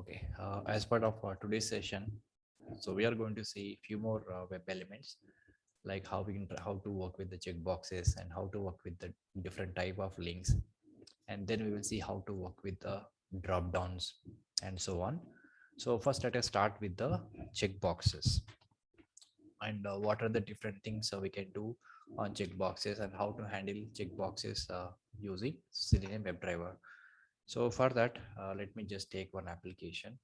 Okay, as part of today's session, so we are going to see a few more web elements, like how to work with the checkboxes and how to work with the different type of links, and then we will see how to work with the drop downs and so on. So first, let us start with the checkboxes and what are the different things we can do on checkboxes and how to handle checkboxes using Selenium WebDriver. So for that, let me just take one application.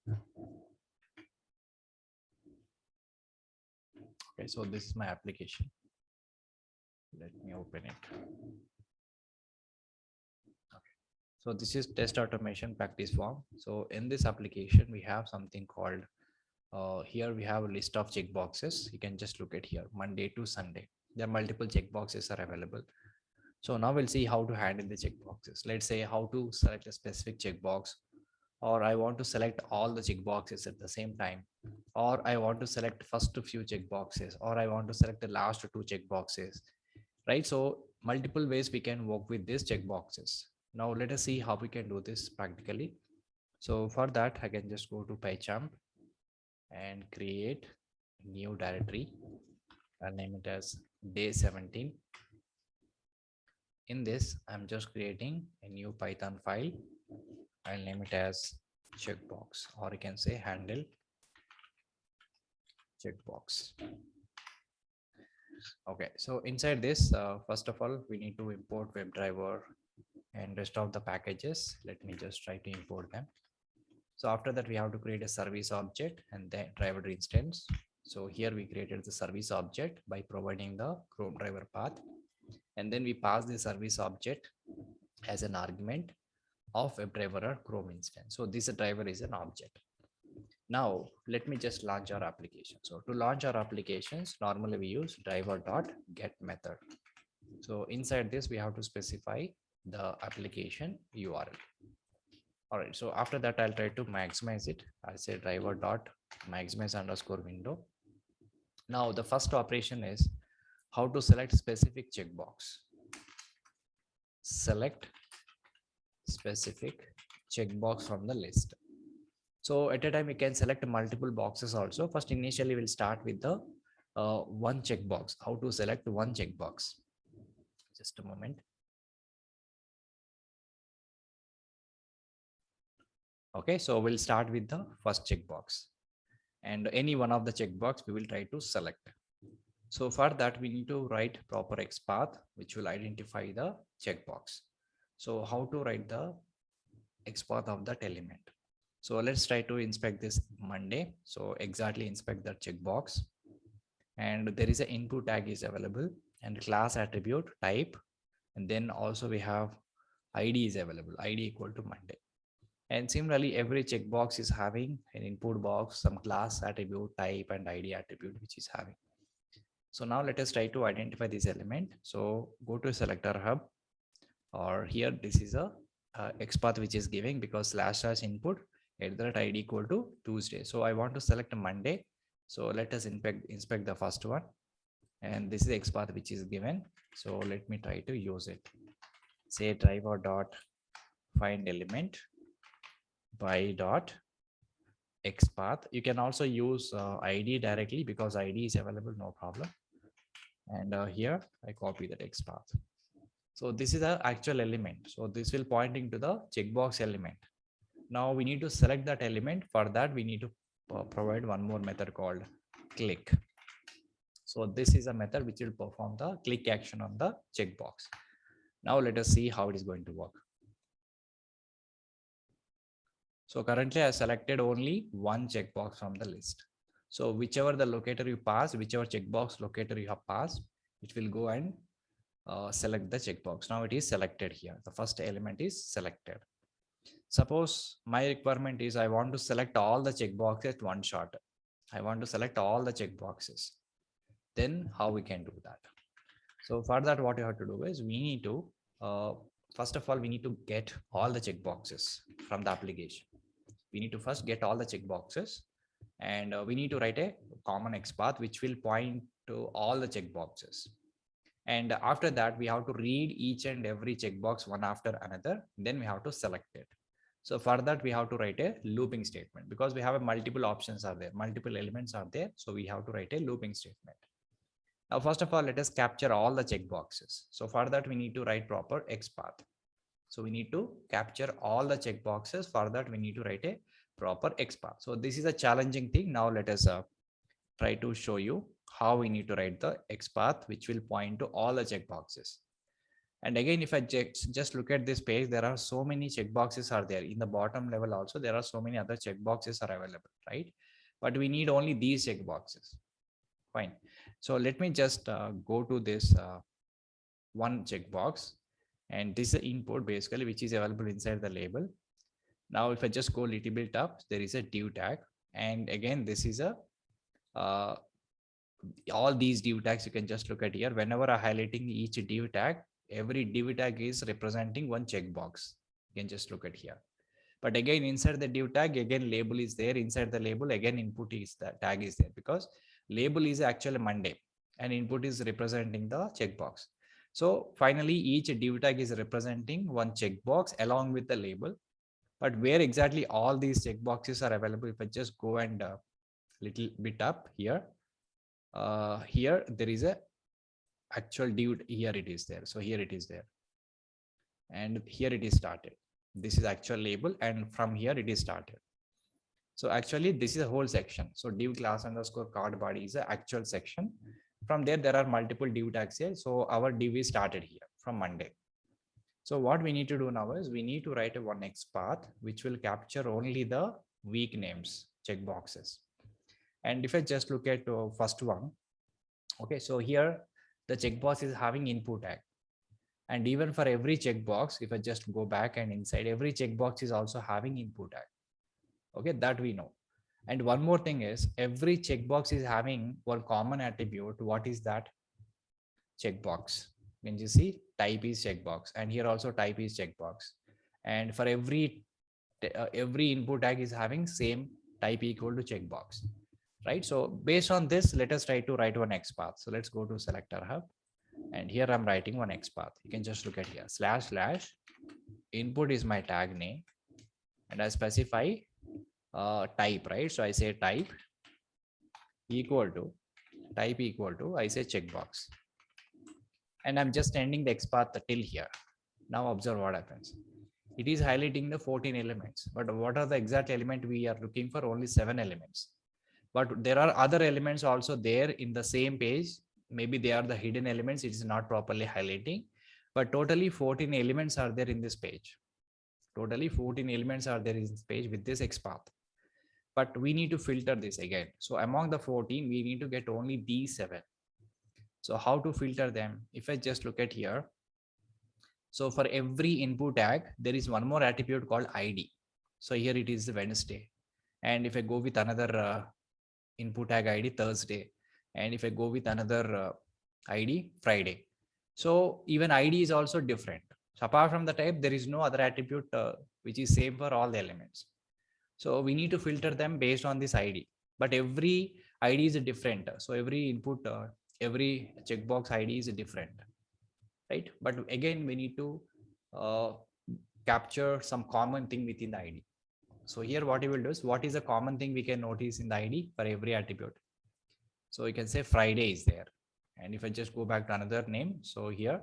Okay, so this is my application. Let me open it. Okay. So this is test automation practice form. So in this application, we have something called here we have a list of checkboxes. You can just look at here, Monday to Sunday. There are multiple checkboxes are available. So now we'll see how to handle the checkboxes. Let's say how to select a specific checkbox, or I want to select all the checkboxes at the same time, or I want to select first few checkboxes, or I want to select the last two checkboxes, right? So multiple ways we can work with these checkboxes. Now let us see how we can do this practically. So for that, I can just go to PyCharm and create a new directory. I'll name it as day 17. In this, I'm just creating a new Python file. I'll name it as checkbox, or you can say handle checkbox. Okay, so inside this, first of all, we need to import WebDriver and rest of the packages. Let me just try to import them. So after that, we have to create a service object and then driver instance. So here we created the service object by providing the Chrome driver path. And then we pass the service object as an argument of WebDriver or Chrome instance. So this driver is an object. Now let me just launch our application. So to launch our applications, normally we use driver.get method. So inside this, we have to specify the application URL. All right, so after that, I'll try to maximize it. I'll say driver.maximize underscore window. Now the first operation is how to select specific checkbox. Select specific checkbox from the list. So at a time, we can select multiple boxes also. First, initially, we'll start with the one checkbox. How to select one checkbox. Just a moment. Okay, so we'll start with the first checkbox. And any one of the checkbox we will try to select. So for that, we need to write proper XPath, which will identify the checkbox. So how to write the XPath of that element? So let's try to inspect this Monday. So exactly inspect that checkbox. And there is an input tag is available and class attribute type. And then also we have ID is available, ID equal to Monday. And similarly, every checkbox is having an input box, some class attribute type and ID attribute, which is having. So now let us try to identify this element. So go to selector hub, or here this is a XPath which is giving because / input at that ID equal to Tuesday. So I want to select Monday. So let us inspect the first one. And this is the XPath which is given. So let me try to use it. Say driver dot find element by dot XPath. You can also use ID directly because ID is available, no problem. And here I copy that XPath. So this is the actual element. So this will pointing to the checkbox element. Now we need to select that element. For that, we need to provide one more method called click. So this is a method which will perform the click action on the checkbox. Now let us see how it is going to work. So currently I selected only one checkbox from the list. So whichever the locator you pass, whichever checkbox locator you have passed, it will go and select the checkbox. Now it is selected here. The first element is selected. Suppose my requirement is I want to select all the checkboxes at one shot. I want to select all the checkboxes. Then how we can do that? So for that, what you have to do is we need to, first of all, we need to get all the checkboxes from the application. We need to first get all the checkboxes, and we need to write a common XPath which will point to all the checkboxes. And after that, we have to read each and every checkbox one after another. Then we have to select it. So for that, we have to write a looping statement because we have a multiple options are there, multiple elements are there. So we have to write a looping statement. Now, first of all, let us capture all the checkboxes. So for that, we need to write proper XPath. So we need to capture all the checkboxes. For that, we need to write a proper XPath. So this is a challenging thing. Now let us try to show you how we need to write the XPath, which will point to all the checkboxes. And again, if I just look at this page, there are so many checkboxes are there. In the bottom level also, there are so many other checkboxes are available, right? But we need only these checkboxes. Fine. So let me just go to this one checkbox. And this is the input basically, which is available inside the label. Now, if I just go a little bit up, there is a div tag. And again, this is a all these div tags you can just look at here. Whenever I'm highlighting each div tag, every div tag is representing one checkbox. You can just look at here. But again, inside the div tag, again, label is there. Inside the label, again, input is the tag is there because label is actually Monday and input is representing the checkbox. So finally, each div tag is representing one checkbox along with the label. But where exactly all these checkboxes are available, if I just go and little bit up here, here there is a actual div. Here it is there. So here it is there, and here it is started. This is actual label, and from here it is started. So actually, this is a whole section. So div class underscore card body is the actual section. From there are multiple div tags here. So our div is started here from Monday. So what we need to do now is we need to write a one XPath, which will capture only the week names, checkboxes. And if I just look at first one, okay, so here the checkbox is having input tag. And even for every checkbox, if I just go back and inside, every checkbox is also having input tag. Okay, that we know. And one more thing is every checkbox is having one common attribute. What is that? Checkbox. When you see type is checkbox, and here also type is checkbox. And for every input tag is having same type equal to checkbox, right? So based on this, let us try to write one XPath. So let's go to selector hub. And here I'm writing one XPath. You can just look at here, / input is my tag name. And I specify type, right? So I say type equal to, I say checkbox. And I'm just ending the XPath till here. Now observe what happens. It is highlighting the 14 elements, but what are the exact element we are looking for? Only 7 elements. But there are other elements also there in the same page. Maybe they are the hidden elements. It is not properly highlighting, but totally 14 elements are there in this page. Totally 14 elements are there in this page with this XPath. But we need to filter this again. So among the 14, we need to get only these 7. So how to filter them? If I just look at here, so for every input tag, there is one more attribute called ID. So here it is Wednesday. And if I go with another input tag ID, Thursday. And if I go with another ID, Friday. So even ID is also different. So apart from the type, there is no other attribute which is same for all the elements. So we need to filter them based on this ID. But every ID is different. So every input, every checkbox ID is different, right? But again, we need to capture some common thing within the ID. So here what you will do is, what is a common thing we can notice in the ID for every attribute? So you can say Friday is there. And if I just go back to another name, so here,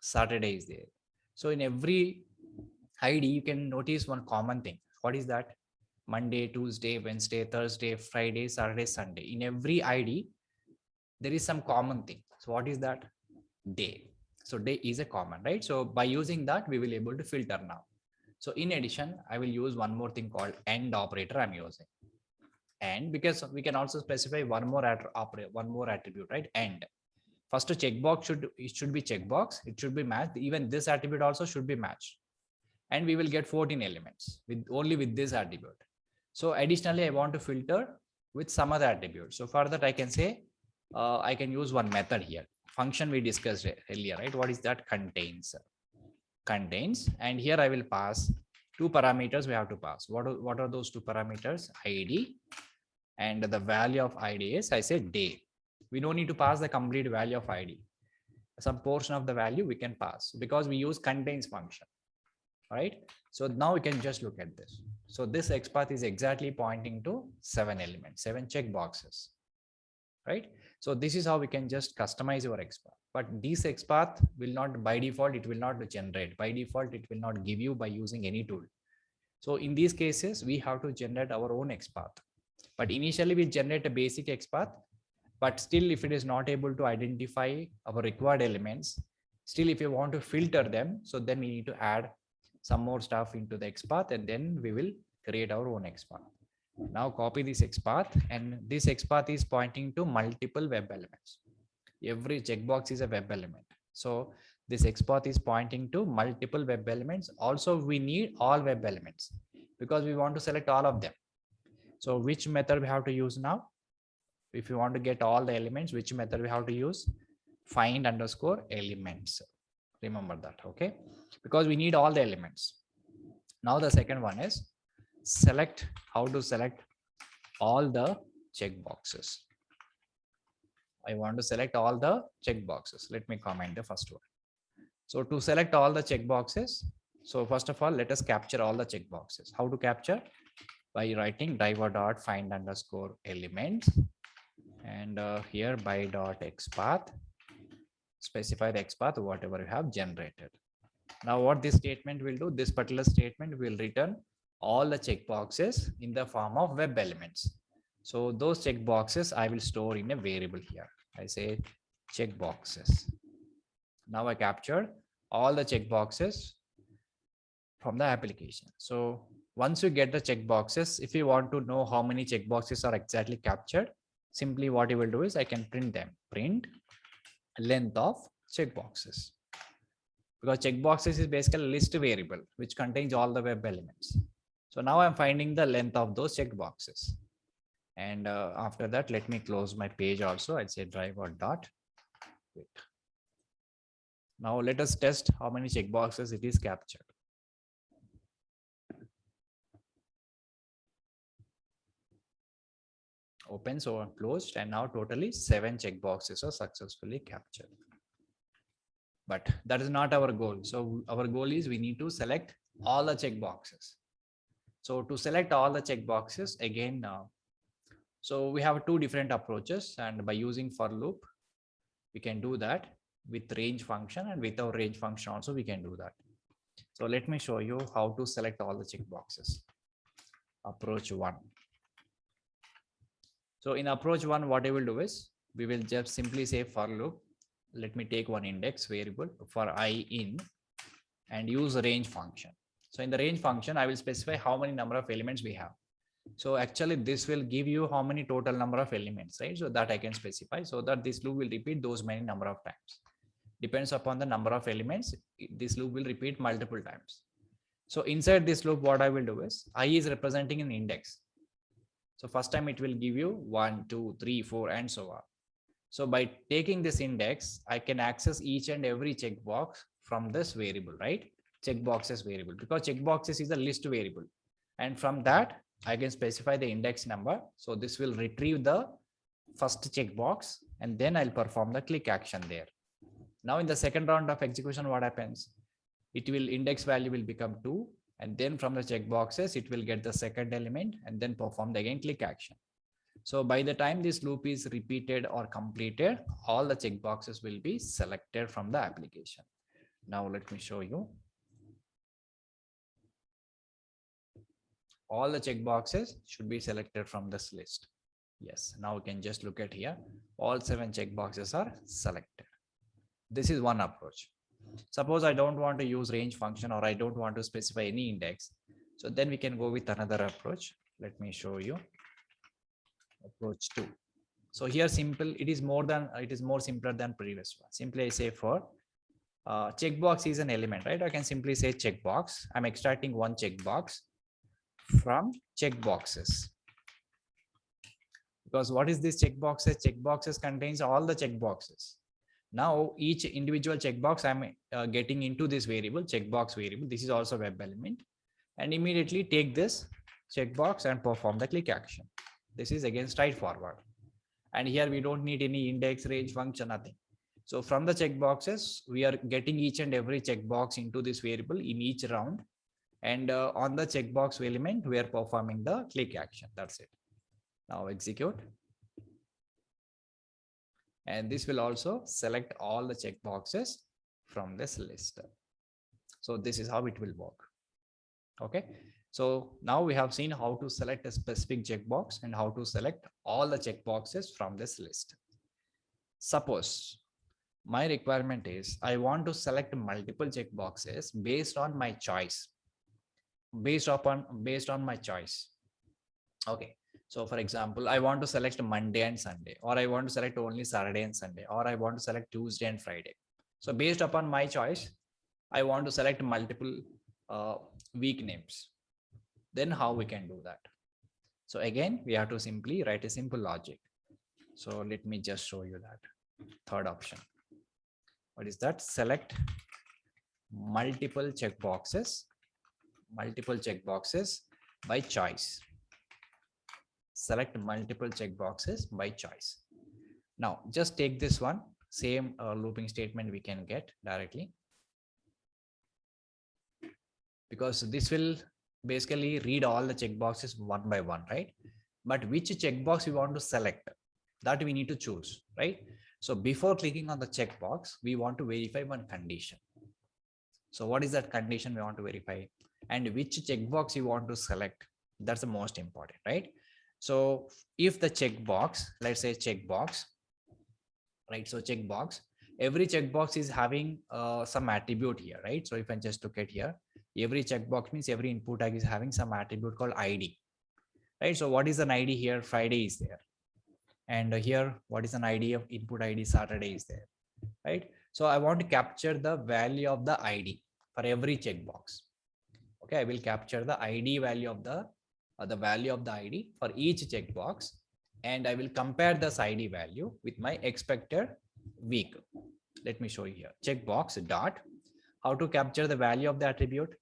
Saturday is there. So in every ID, you can notice one common thing. What is that? Monday, Tuesday, Wednesday, Thursday, Friday, Saturday, Sunday. In every ID, there is some common thing. So what is that? Day. So day is a common, right? So by using that, we will able to filter now. So in addition, I will use one more thing called AND operator I'm using. And because we can also specify one more attribute, right? And first checkbox should be checkbox. It should be matched. Even this attribute also should be matched. And we will get 14 elements with this attribute. So additionally, I want to filter with some other attribute. So for that, I can say, I can use one method here. Function we discussed earlier, right? What is that? Contains. And here I will pass 2 parameters we have to pass. What are those 2 parameters? ID, and the value of ID is, I say, day. We don't need to pass the complete value of ID. Some portion of the value we can pass because we use contains function. right? So now we can just look at this. So this XPath is exactly pointing to 7 elements, 7 checkboxes, right? So this is how we can just customize your XPath. But this XPath will not, by default, it will not generate. By default, it will not give you by using any tool. So in these cases, we have to generate our own XPath. But initially we generate a basic XPath, but still if it is not able to identify our required elements, still if you want to filter them, so then we need to add some more stuff into the XPath, and then we will create our own XPath. Now copy this XPath, and this XPath is pointing to multiple web elements. Every checkbox is a web element. So this XPath is pointing to multiple web elements. Also, we need all web elements because we want to select all of them. So which method we have to use now? If you want to get all the elements, which method we have to use? Find underscore elements. Remember that, okay? Because we need all the elements. Now the second one is select, how to select all the checkboxes. I want to select all the checkboxes. Let me comment the first one. So to select all the checkboxes, so first of all, let us capture all the checkboxes. How to capture? By writing driver.find underscore elements, and here by dot XPath, specify the XPath, whatever you have generated. Now what this statement will do, this particular statement will return all the checkboxes in the form of web elements. So those checkboxes I will store in a variable here. I say checkboxes. Now I captured all the checkboxes from the application. So once you get the checkboxes, if you want to know how many checkboxes are exactly captured, simply what you will do is I can print them. Print length of checkboxes. Because checkboxes is basically a list variable which contains all the web elements. So now I'm finding the length of those checkboxes. And after that, let me close my page also. I'd say driver dot. Wait. Now let us test how many checkboxes it is captured. Open, so closed, and now totally 7 checkboxes are successfully captured. But that is not our goal. So our goal is we need to select all the checkboxes. So to select all the checkboxes, again, so we have 2 different approaches, and by using for loop, we can do that with range function, and without range function also we can do that. So let me show you how to select all the checkboxes. Approach 1. So in approach 1, what I will do is we will just simply say for loop. Let me take one index variable for I in and use a range function. So in the range function, I will specify how many number of elements we have. So actually this will give you how many total number of elements, right? So that I can specify so that this loop will repeat those many number of times. Depends upon the number of elements, this loop will repeat multiple times. So inside this loop, what I will do is I is representing an index. So first time it will give you 1, 2, 3, 4, and so on. So by taking this index, I can access each and every checkbox from this variable, right? Checkboxes variable, because checkboxes is a list variable. And from that, I can specify the index number. So this will retrieve the first checkbox, and then I'll perform the click action there. Now in the second round of execution, what happens? It will index value will become 2. And then from the checkboxes, it will get the second element and then perform the again click action. So by the time this loop is repeated or completed, all the checkboxes will be selected from the application. Now let me show you. All the checkboxes should be selected from this list. Yes, now we can just look at here. All 7 checkboxes are selected. This is one approach. Suppose I don't want to use range function or I don't want to specify any index. So then we can go with another approach. Let me show you. Approach 2. So here simple, it is more simpler than previous one. Simply I say for checkbox is an element, right? I can simply say checkbox. I'm extracting one checkbox from checkboxes. Because what is this checkboxes? Checkboxes contains all the checkboxes. Now each individual checkbox I'm getting into this variable, checkbox variable. This is also web element, and immediately take this checkbox and perform the click action. This is again straightforward. And here we don't need any index, range function, nothing. So from the checkboxes, we are getting each and every checkbox into this variable in each round. And on the checkbox element, we are performing the click action. That's it. Now execute. And this will also select all the checkboxes from this list. So this is how it will work. Okay. So now we have seen how to select a specific checkbox and how to select all the checkboxes from this list. Suppose my requirement is I want to select multiple checkboxes based on my choice. Based on my choice. Okay. So for example, I want to select Monday and Sunday, or I want to select only Saturday and Sunday, or I want to select Tuesday and Friday. So based upon my choice, I want to select multiple week names. Then how we can do that? So again, we have to simply write a simple logic. So let me just show you that. Third option. What is that? Select multiple checkboxes by choice. Select multiple checkboxes by choice. Now just take this one, same looping statement we can get directly, because this will basically read all the checkboxes one by one, right? But which checkbox we want to select, that we need to choose, right? So before clicking on the checkbox, we want to verify one condition. So what is that condition we want to verify, and which checkbox you want to select? That's the most important, right? So if the checkbox, let's say checkbox, right? So checkbox, every checkbox is having some attribute here, right? So if I just look at here, every checkbox means every input tag is having some attribute called ID, right? So what is an ID here? Friday is there. And here, what is an ID of input ID? Saturday is there, right? So I want to capture the value of the ID for every checkbox. Okay, I will capture the ID value of the value of the ID for each checkbox, and I will compare this ID value with my expected week. Let me show you here. Checkbox dot, how to capture the value of the attribute?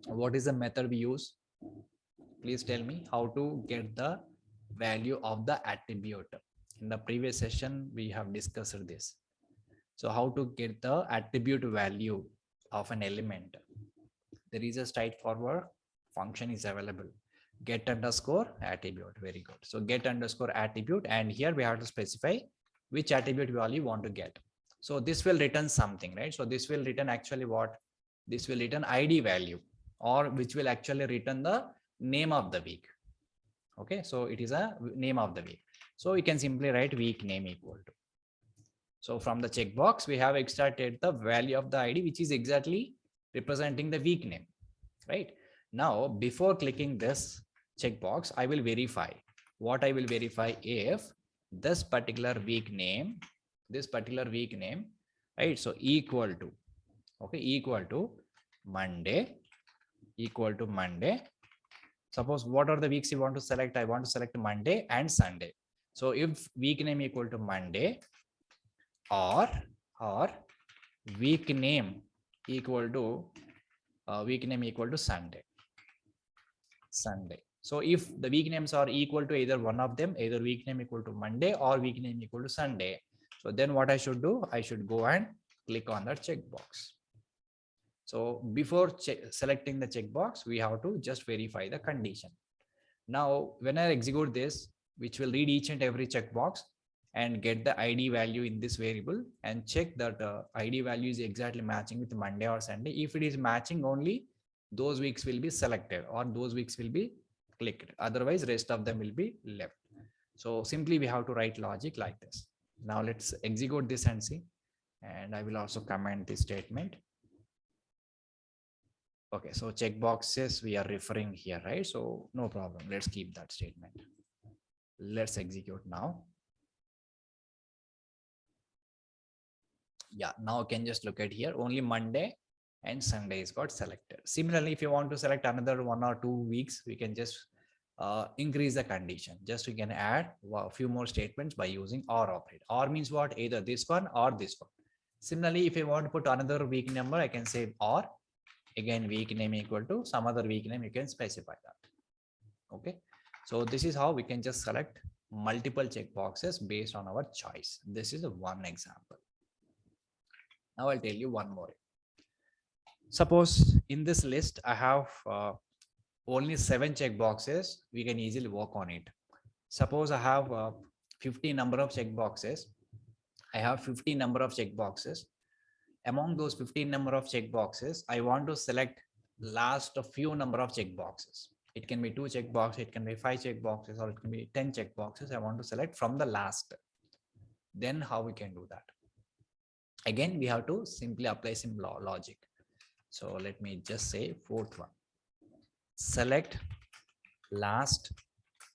What is the method we use? Please tell me how to get the value of the attribute. In the previous session, we have discussed this. So how to get the attribute value of an element? There is a straightforward function is available. Get underscore attribute. Very good. So get underscore attribute, and here we have to specify which attribute value you want to get. So this will return something, right? So this will return actually what? This will return ID value, or which will actually return the name of the week. Okay, so it is a name of the week. So you can simply write week name equal to. So from the checkbox, we have extracted the value of the ID, which is exactly representing the week name, right? Now, before clicking this checkbox, I will verify. What I will verify? If this particular week name, right? So equal to, okay, equal to Monday. Suppose what are the weeks you want to select? I want to select Monday and Sunday. So if week name equal to Monday, or week name equal to Sunday. So if the week names are equal to either one of them, either week name equal to Monday or week name equal to Sunday, so then what I should do? I should go and click on that checkbox. So before selecting the checkbox, we have to just verify the condition. Now, when I execute this, which will read each and every checkbox and get the ID value in this variable and check that ID value is exactly matching with Monday or Sunday. If it is matching, only those weeks will be selected or those weeks will be clicked. Otherwise, rest of them will be left. So simply we have to write logic like this. Now let's execute this and see. And I will also comment this statement. Okay, so checkboxes we are referring here, right? So no problem. Let's keep that statement. Let's execute now. Yeah, now you can just look at here. Only Monday and Sunday is got selected. Similarly, if you want to select another 1 or 2 weeks, we can just increase the condition. Just we can add a few more statements by using or operator. Or means what? Either this one or this one. Similarly, if you want to put another week number, I can say or. Again, week name equal to some other week name, you can specify that. Okay, so this is how we can just select multiple checkboxes based on our choice. This is one example. Now I'll tell you one more. Suppose in this list, I have only 7 checkboxes. We can easily work on it. Suppose I have 50 number of checkboxes. I have 50 number of checkboxes. Among those 15 number of checkboxes, I want to select last a few number of checkboxes. It can be 2 checkboxes, it can be 5 checkboxes, or it can be 10 checkboxes. I want to select from the last. Then how we can do that? Again, we have to simply apply some logic. So let me just say fourth one. Select last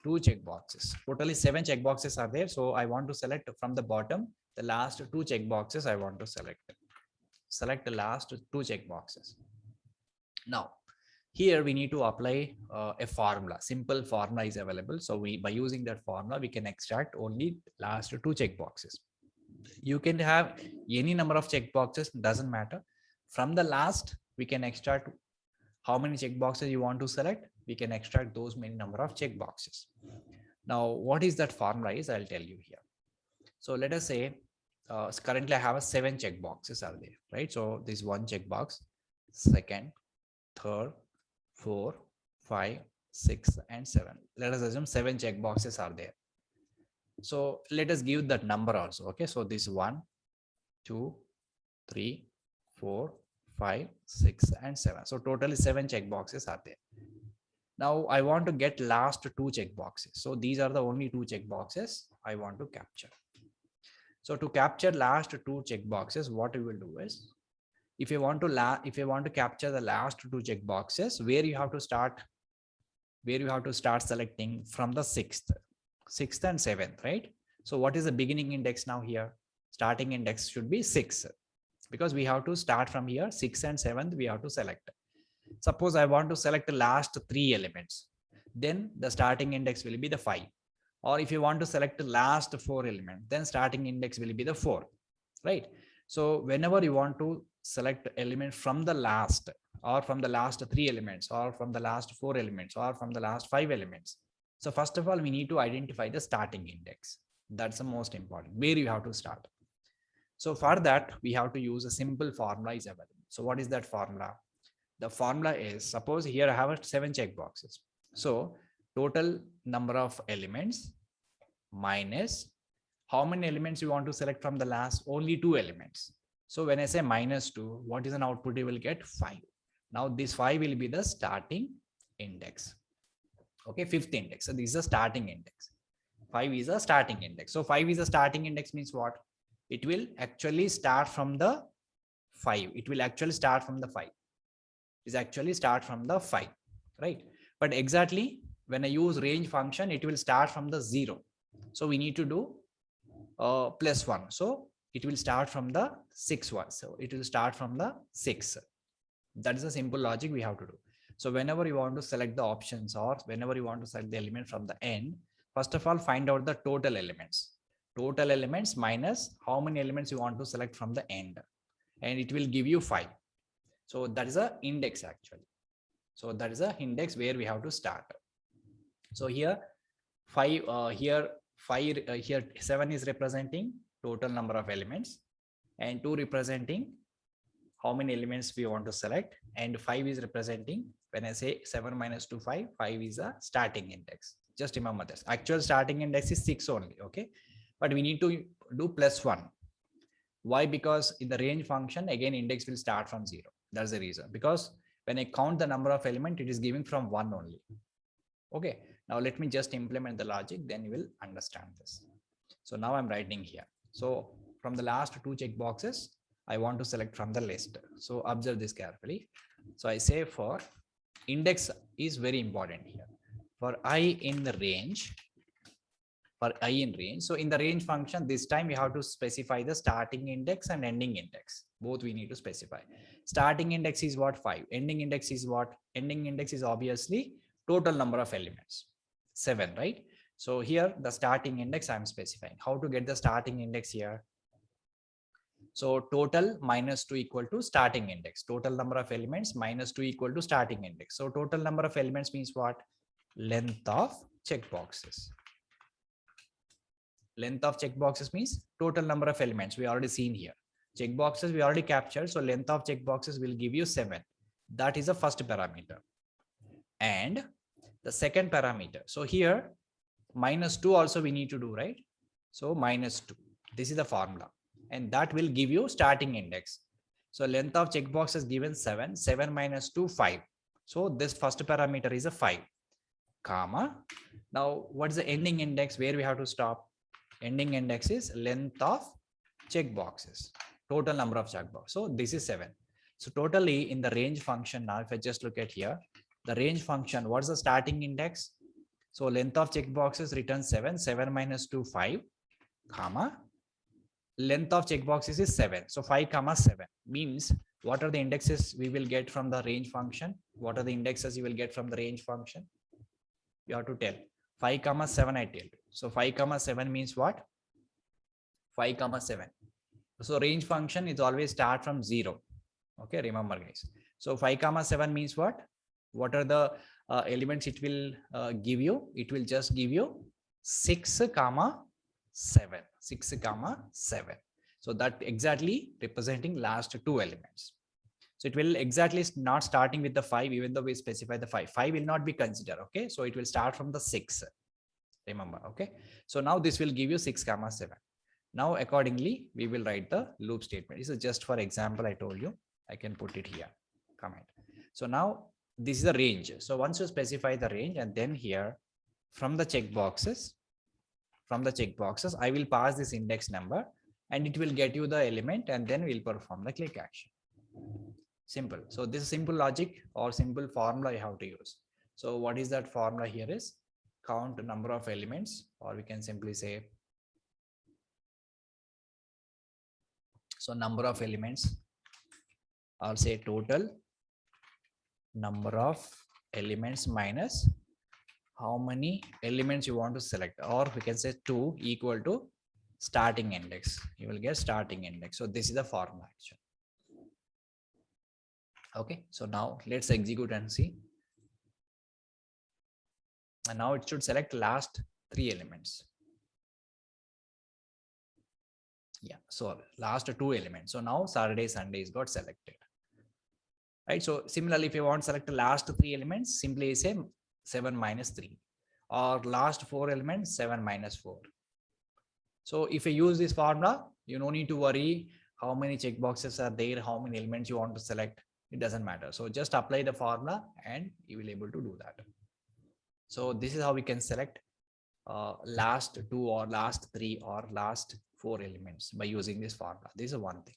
2 checkboxes. Totally 7 checkboxes are there. So I want to select from the bottom the last 2 checkboxes I want to select. Select the last 2 checkboxes. Now, here we need to apply a formula. Simple formula is available. So by using that formula, we can extract only last 2 checkboxes. You can have any number of checkboxes, doesn't matter. From the last, we can extract how many checkboxes you want to select. We can extract those many number of checkboxes. Now, what is that formula is, I'll tell you here. So let us say, currently I have 7 checkboxes are there, right? So this one checkbox, second, third, 4, 5, 6, and 7. Let us assume 7 checkboxes are there. So let us give that number also. Okay, so this 1, 2, 3, 4, 5, 6, and 7. So totally 7 checkboxes are there. Now I want to get last 2 checkboxes. So these are the only 2 checkboxes I want to capture. So to capture last 2 checkboxes, what we will do is, if you want to capture the last 2 checkboxes, where you have to start selecting from the 6th and 7th, right? So what is the beginning index now here? Starting index should be 6, because we have to start from here. 6 and 7th we have to select. Suppose I want to select the last 3 elements, then the starting index will be the 5. Or if you want to select the last 4 elements, then starting index will be the 4, right? So whenever you want to select element from the last, or from the last 3 elements, or from the last 4 elements, or from the last 5 elements, so first of all, we need to identify the starting index. That's the most important, where you have to start. So for that, we have to use a simple formula is available. So what is that formula? The formula is, suppose here I have 7 checkboxes. So total number of elements minus how many elements you want to select from the last? Only 2 elements. So when I say minus 2, what is an output you will get? 5. Now this 5 will be the starting index. Okay, 5th index. So this is a starting index. 5 is a starting index. So 5 is a starting index means what? It will actually start from the 5. It will actually start from the 5. Is actually start from the 5, right? But exactly when I use range function, it will start from the 0. So we need to do +1. So it will start from the 6 one. So it will start from the 6. That is a simple logic we have to do. So whenever you want to select the options, or whenever you want to select the element from the end, first of all, find out the total elements. Total elements minus how many elements you want to select from the end. And it will give you 5. So that is a index actually. So that is a index where we have to start. So here 5, here 7 is representing total number of elements, and 2 representing how many elements we want to select, and 5 is representing, when I say 7 minus 2, 5 is a starting index. Just remember this. Actual starting index is 6 only, okay? But we need to do +1. Why? Because in the range function, again, index will start from 0. That's the reason. Because when I count the number of element, it is giving from 1 only. Okay. Now let me just implement the logic, then you will understand this. So now I'm writing here. So from the last 2 checkboxes, I want to select from the list. So observe this carefully. So I say for index is very important here. For I in the range, so in the range function, this time we have to specify the starting index and ending index. Both we need to specify. Starting index is what? 5. Ending index is what? Ending index is obviously total number of elements, 7, right? So here the starting index I'm specifying. How to get the starting index here? So total minus 2 equal to starting index. Total number of elements minus 2 equal to starting index. So total number of elements means what? Length of checkboxes. Length of checkboxes means total number of elements. We already seen here. Checkboxes we already captured. So length of checkboxes will give you 7. That is the first parameter. And the second parameter. So here -2 also we need to do, right? So -2. This is the formula. And that will give you starting index. So length of checkbox is given 7. 7 minus 2, 5. So this first parameter is a 5, comma. Now what is the ending index where we have to stop? Ending index is length of checkboxes, total number of checkboxes. So this is 7. So totally in the range function now, if I just look at here, the range function, what's the starting index? So length of checkboxes returns 7. 7 minus 2, 5, comma. Length of checkboxes is 7. So 5 comma 7 means what are the indexes we will get from the range function? What are the indexes you will get from the range function? You have to tell. 5 comma 7 I tell you. So 5 comma 7 means what? 5 comma 7. So range function is always start from 0. Okay, remember guys. So 5 comma 7 means what? What are the elements it will give you? It will just give you 6 comma 7. 6 comma 7. So that exactly representing last two elements. So it will exactly not starting with the 5, even though we specify the 5. 5 will not be considered. Okay, so it will start from the 6. Remember. Okay, so now this will give you 6 comma 7. Now accordingly we will write the loop statement. This is just for example. I told you I can put it here, comment. So now this is the range. So once you specify the range, and then here from the checkboxes, I will pass this index number and it will get you the element, and then we'll perform the click action. Simple. So this is simple logic or simple formula you have to use. So what is that formula here is count number of elements, or we can simply say, so number of elements, or say total number of elements minus how many elements you want to select, or we can say 2 equal to starting index. You will get starting index. So this is the formula actually. Okay, so now let's execute and see. And now it should select last 3 elements. Yeah, so last 2 elements. So now Saturday, Sunday is got selected. Right. So similarly, if you want to select the last 3 elements, simply say 7 minus 3, or last 4 elements 7 minus 4. So if you use this formula, you don't need to worry how many checkboxes are there, how many elements you want to select. It doesn't matter. So just apply the formula and you will be able to do that. So this is how we can select last 2 or last 3 or last 4 elements by using this formula. This is one thing.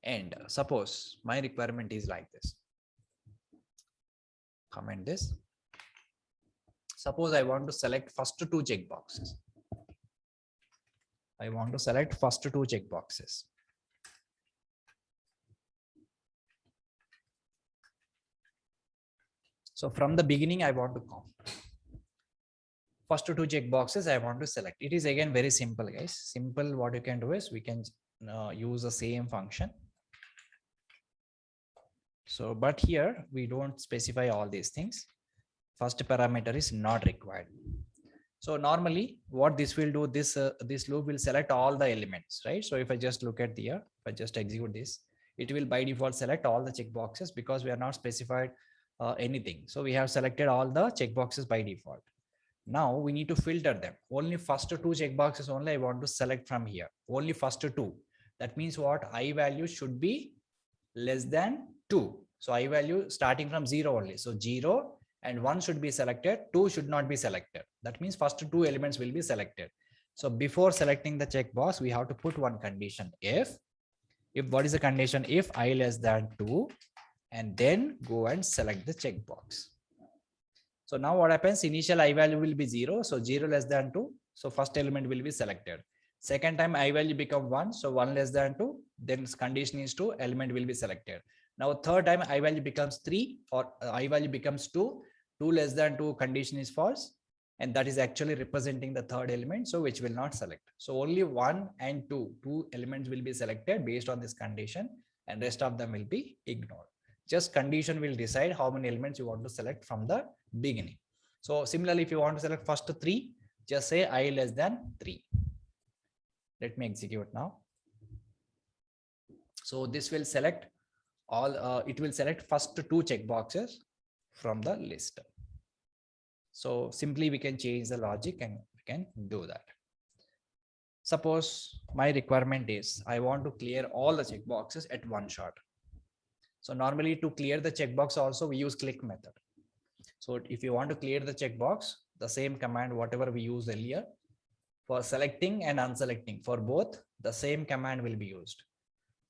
And suppose my requirement is like this. Comment this. Suppose I want to select first 2 checkboxes. I want to select first 2 checkboxes. So from the beginning, I want to count. First 2 checkboxes I want to select. It is again very simple, guys. Simple. What you can do is we can use the same function. So, but here we don't specify all these things. First parameter is not required. So normally what this will do, this loop will select all the elements, right? So if I just look at here, if I just execute this, it will by default select all the checkboxes because we are not specified anything. So we have selected all the checkboxes by default. Now we need to filter them. Only first 2 checkboxes only I want to select from here. Only first 2. That means what? I value should be less than 2. So I value starting from 0 only. So 0 and 1 should be selected. 2 should not be selected. That means first 2 elements will be selected. So before selecting the checkbox, we have to put one condition. If what is the condition? If I less than 2, and then go and select the checkbox. So now what happens? Initial I value will be 0. So 0 less than 2. So first element will be selected. Second time I value become 1. So 1 less than 2. Then condition is 2. Element will be selected. Now third time I value becomes 3 or I value becomes 2. 2 less than 2 condition is false. And that is actually representing the third element. So which will not select. So only 1 and 2. 2 elements will be selected based on this condition. And rest of them will be ignored. Just condition will decide how many elements you want to select from the beginning. So similarly, if you want to select first 3, just say I less than 3. Let me execute now. So this will select all, it will select first two checkboxes from the list. So simply we can change the logic and we can do that. Suppose my requirement is I want to clear all the checkboxes at one shot. So normally to clear the checkbox also we use click method. So if you want to clear the checkbox, the same command whatever we used earlier for selecting and unselecting, for both the same command will be used.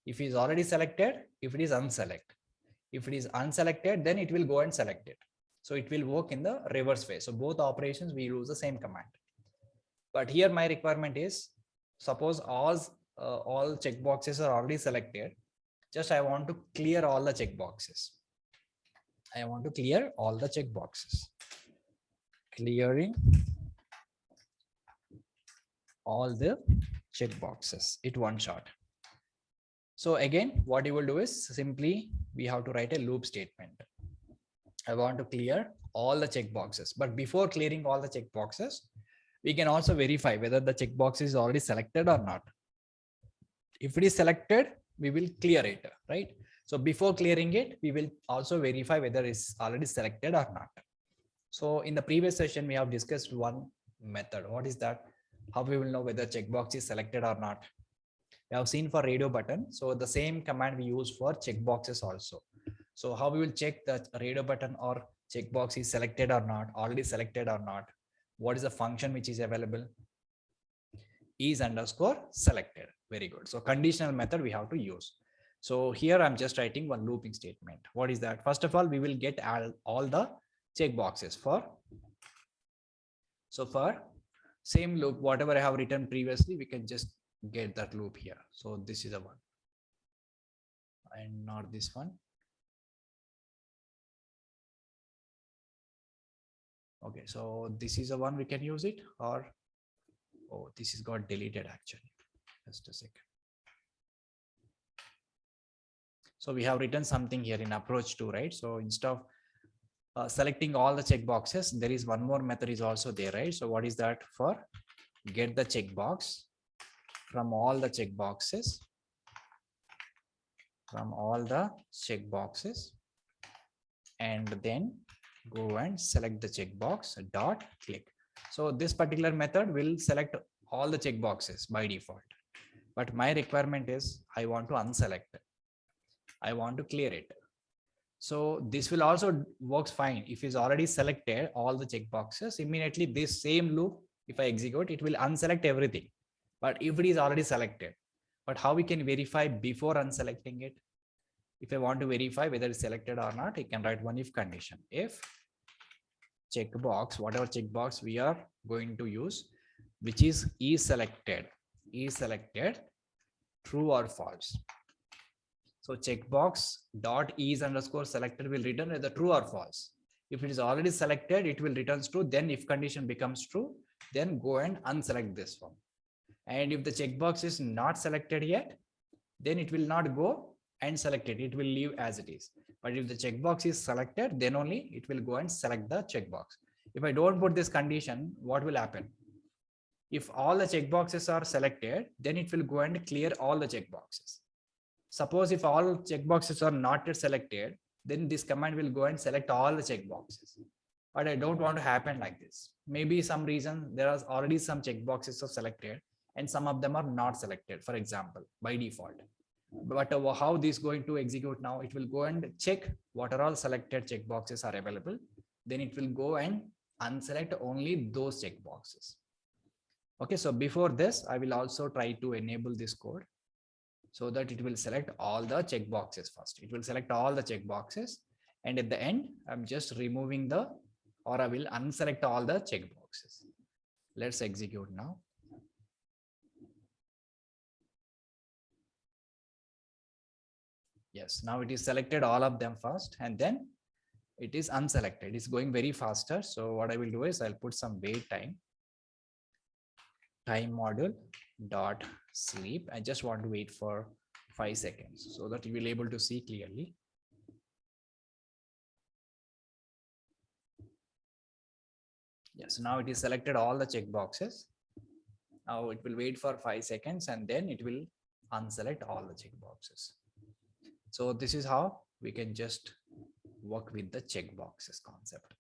If it is already selected, if it is unselect, if it is unselected, then it will go and select it. So it will work in the reverse way. So both operations we use the same command. But here my requirement is, suppose all checkboxes are already selected. Just I want to clear all the checkboxes. I want to clear all the checkboxes. Clearing all the checkboxes at one shot. So again, what you will do is simply we have to write a loop statement. I want to clear all the checkboxes, but before clearing all the checkboxes, we can also verify whether the checkbox is already selected or not. If it is selected, we will clear it, right? So before clearing it, we will also verify whether it's already selected or not. So in the previous session, we have discussed one method. What is that? How we will know whether checkbox is selected or not? We have seen for radio button. So the same command we use for checkboxes also. So how we will check the radio button or checkbox is selected or not, already selected or not? What is the function which is available? Is underscore selected. Very good. So conditional method we have to use. So here I'm just writing one looping statement. What is that? First of all, we will get all the checkboxes for. So for same loop, whatever I have written previously, we can just get that loop here. So this is the one and not this one. Okay, so this is the one we can use it, or oh, this is got deleted actually. Just a second. So we have written something here in approach 2, right? So instead of selecting all the checkboxes, there is one more method is also there, right? So what is that? For get the checkbox from all the checkboxes, and then go and select the checkbox dot click. So this particular method will select all the checkboxes by default, but my requirement is I want to unselect it. I want to clear it. So this will also works fine. If it's already selected all the checkboxes, immediately this same loop, if I execute, it will unselect everything. But if it is already selected, but how we can verify before unselecting it? If I want to verify whether it's selected or not, I can write one if condition. If checkbox, whatever checkbox we are going to use, which is selected, true or false. So checkbox dot is underscore selected will return either true or false. If it is already selected, it will return true. Then if condition becomes true, then go and unselect this one. And if the checkbox is not selected yet, then it will not go and select it. It will leave as it is. But if the checkbox is selected, then only it will go and select the checkbox. If I don't put this condition, what will happen? If all the checkboxes are selected, then it will go and clear all the checkboxes. Suppose if all checkboxes are not yet selected, then this command will go and select all the checkboxes. But I don't want to happen like this. Maybe some reason there are already some checkboxes are selected and some of them are not selected, for example, by default. But how this going to execute now? It will go and check what are all selected checkboxes are available. Then it will go and unselect only those checkboxes. Okay, so before this, I will also try to enable this code so that it will select all the checkboxes first. It will select all the checkboxes, and at the end, I'm just removing the, or I will unselect all the checkboxes. Let's execute now. Yes, now it is selected all of them first, and then it is unselected. It's going very faster. So what I will do is I'll put some wait time module dot sleep. I just want to wait for 5 seconds so that you will be able to see clearly. Yes, now it is selected all the checkboxes. Now it will wait for 5 seconds and then it will unselect all the checkboxes. So this is how we can just work with the checkboxes concept.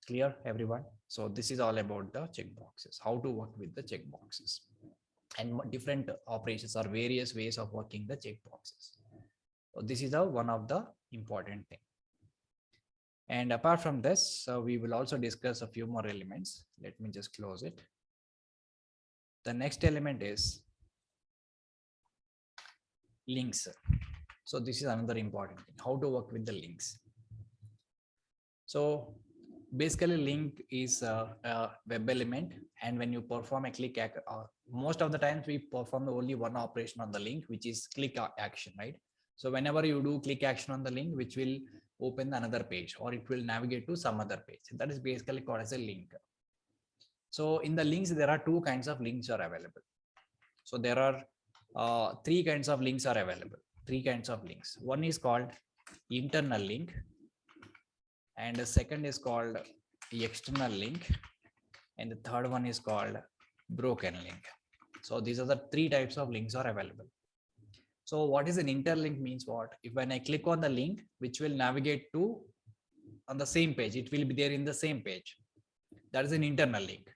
Clear, everyone? So this is all about the checkboxes, how to work with the checkboxes, and different operations or various ways of working the checkboxes. So this is one of the important thing. And apart from this, we will also discuss a few more elements. Let me just close it. The next element is links. So this is another important thing, how to work with the links. So basically link is a web element, and when you perform a click, most of the times we perform only one operation on the link, which is click action, right? So whenever you do click action on the link, which will open another page or it will navigate to some other page, that is basically called as a link. So in the links, there are two kinds of links are available. So there are three kinds of links are available. Three kinds of links. One is called internal link, and the second is called external link, and the third one is called broken link. So these are the three types of links are available. So what is an interlink means what? If when I click on the link, which will navigate to on the same page, it will be there in the same page. That is an internal link.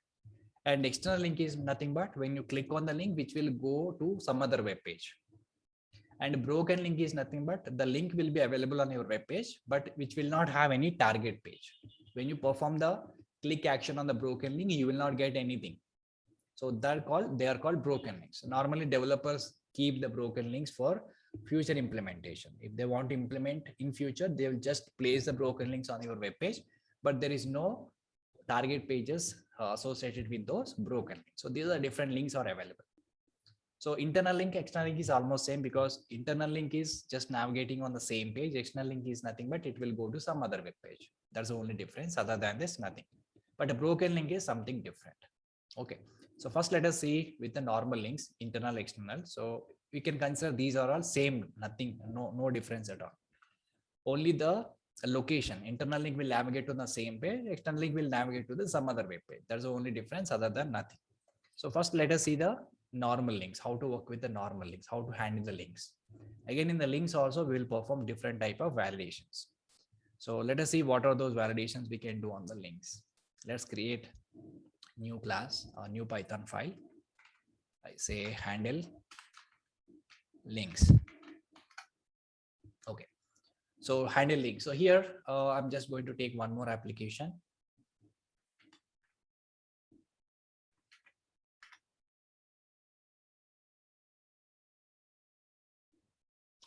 And external link is nothing but when you click on the link, which will go to some other web page. And broken link is nothing but the link will be available on your web page, but which will not have any target page. When you perform the click action on the broken link, you will not get anything. So they are called broken links. Normally developers keep the broken links for future implementation. If they want to implement in future, they will just place the broken links on your web page, but there is no target pages associated with those broken links. So these are different links are available. So internal link, external link is almost same, because internal link is just navigating on the same page. External link is nothing but it will go to some other web page. That's the only difference. Other than this, nothing. But a broken link is something different. Okay. So first let us see with the normal links, internal, external. So we can consider these are all same, nothing, no difference at all. Only the location, internal link will navigate to the same page, external link will navigate to the some other web page. That's the only difference, other than nothing. So first let us see the normal links, how to work with the normal links, how to handle the links. Again, in the links also we will perform different type of validations. So let us see what are those validations we can do on the links. Let's create new class, a new Python file. I say handle links. Okay. So handle links. So here I'm just going to take one more application.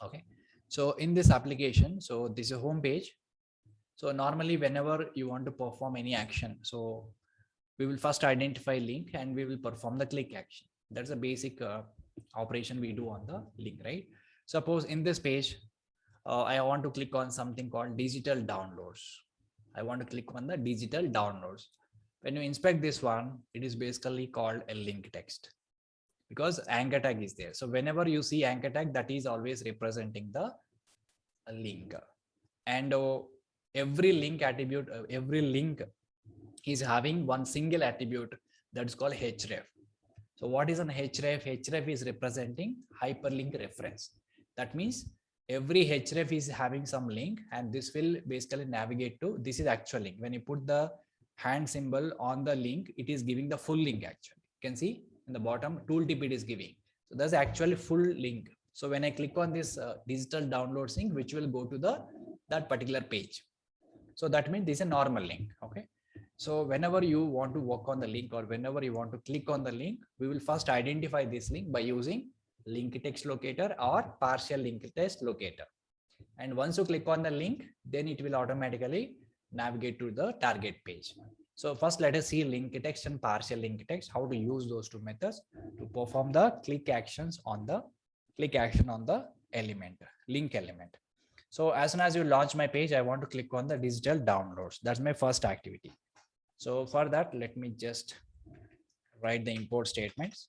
Okay. So in this application, so this is a home page. So normally whenever you want to perform any action, so we will first identify link and we will perform the click action. That's a basic operation we do on the link, right? Suppose in this page, I want to click on something called digital downloads. I want to click on the digital downloads. When you inspect this one, it is basically called a link text, because anchor tag is there. So whenever you see anchor tag, that is always representing the link. And every link attribute, every link is having one single attribute that is called href. So what is an href? Href is representing hyperlink reference. That means every href is having some link, and this will basically navigate to, this is actual link. When you put the hand symbol on the link, it is giving the full link actually. You can see in the bottom tooltip it is giving. So that's actually full link. So when I click on this digital downloads link, which will go to that particular page. So that means this is a normal link. Okay. So whenever you want to work on the link, or whenever you want to click on the link, we will first identify this link by using link text locator or partial link text locator. And once you click on the link, then it will automatically navigate to the target page. So first let us see link text and partial link text, how to use those two methods to perform the click actions on the element, link element. So as soon as you launch my page, I want to click on the digital downloads. That's my first activity. So for that, let me just write the import statements,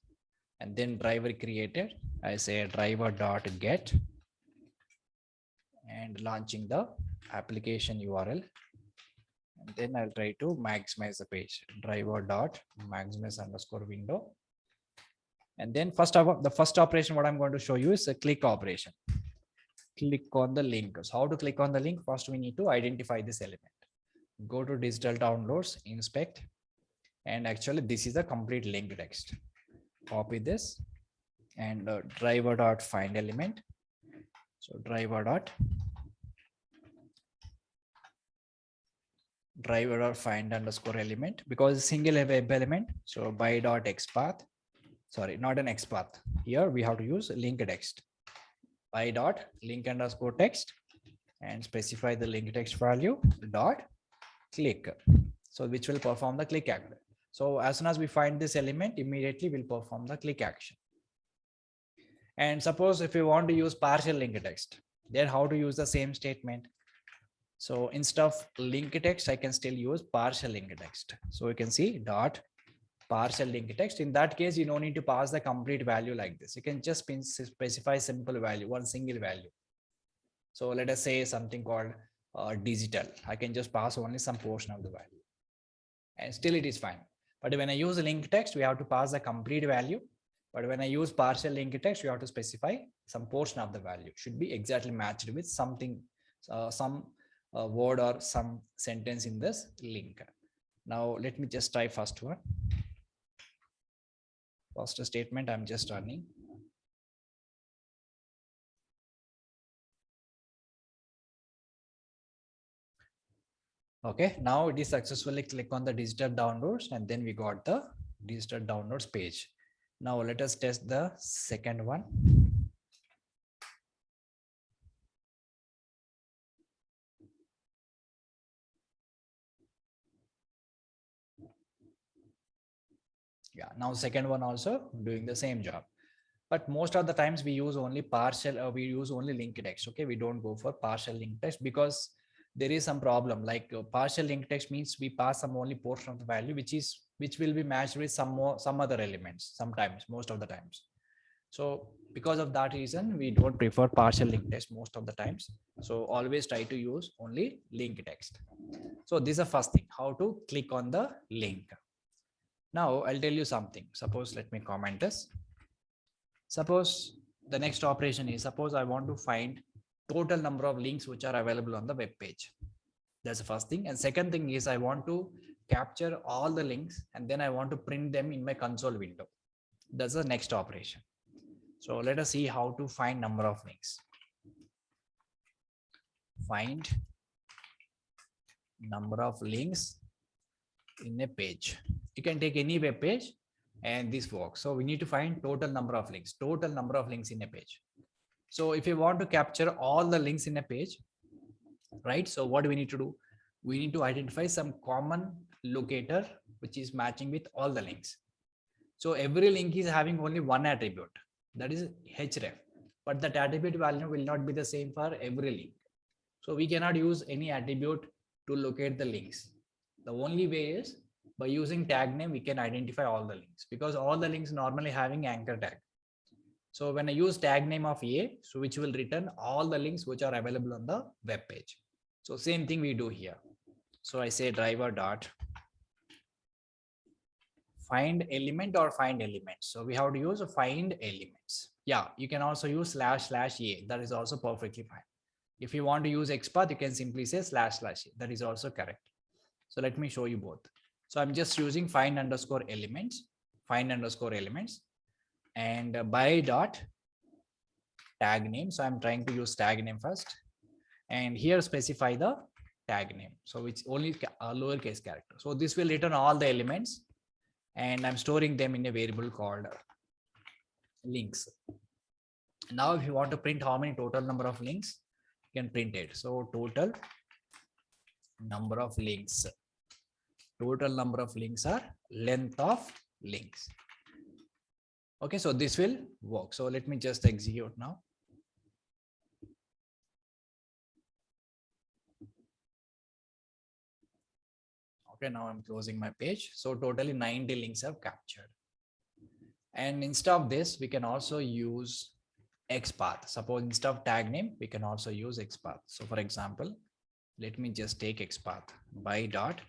and then driver created. I say driver.get and launching the application URL. And then I'll try to maximize the page, driver.maximize_window. And then the first operation, what I'm going to show you is a click operation. Click on the link. So how to click on the link? First, we need to identify this element. Go to digital downloads, inspect, and actually this is a complete linked text. Copy this and driver.find element. So driver.find underscore element, because single web element. So by dot XPath, sorry, not an XPath. Here we have to use linked text. By dot link underscore text and specify the link text value dot click. So which will perform the click action. So as soon as we find this element, immediately we'll perform the click action. And suppose if you want to use partial linked text, then how to use the same statement? So instead of linked text, I can still use partial linked text. So you can see dot partial linked text. In that case, you don't need to pass the complete value like this. You can just specify simple value, one single value. So let us say something called digital. I can just pass only some portion of the value and still it is fine. But when I use linked text, we have to pass the complete value. But when I use partial linked text, you have to specify some portion of the value. Should be exactly matched with something, some word or some sentence in this link. Now let me just try first one. First statement I'm just running. Okay, now it is successfully click on the digital downloads and then we got the digital downloads page. Now let us test the second one. Yeah, now second one also doing the same job. But most of the times we use only partial, we use only linked text. Okay, we don't go for partial linked text because there is some problem. Like partial linked text means we pass some only portion of the value, which will be matched with some other elements. Sometimes, most of the times. So because of that reason, we don't prefer partial linked text most of the times. So always try to use only linked text. So this is the first thing, how to click on the link. Now I'll tell you something. Suppose, let me comment this. Suppose the next operation is, suppose I want to find total number of links which are available on the web page. That's the first thing. And second thing is I want to capture all the links and then I want to print them in my console window. That's the next operation. So let us see how to find number of links. Find number of links in a page. You can take any web page and this works. So we need to find total number of links in a page. So if you want to capture all the links in a page, right? So what do we need to do? We need to identify some common locator which is matching with all the links. So every link is having only one attribute, that is href, but that attribute value will not be the same for every link. So we cannot use any attribute to locate the links. The only way is by using tag name, we can identify all the links, because all the links normally having anchor tag. So when I use tag name of A, so which will return all the links which are available on the web page. So same thing we do here. So I say driver dot find element or find elements. So we have to use find elements. Yeah, you can also use //a. That is also perfectly fine. If you want to use XPath, you can simply say //a. That is also correct. So let me show you both. So I'm just using find underscore elements, and by dot tag name. So I'm trying to use tag name first, and here specify the tag name. So it's only a lowercase character. So this will return all the elements, and I'm storing them in a variable called links. Now, if you want to print how many total number of links, you can print it. So total number of links. Total number of links are length of links. Okay, so this will work. So let me just execute now. Okay, now I'm closing my page. So totally 90 links have captured. And instead of this, we can also use XPath. Suppose instead of tag name, we can also use XPath. So for example, let me just take XPath by dot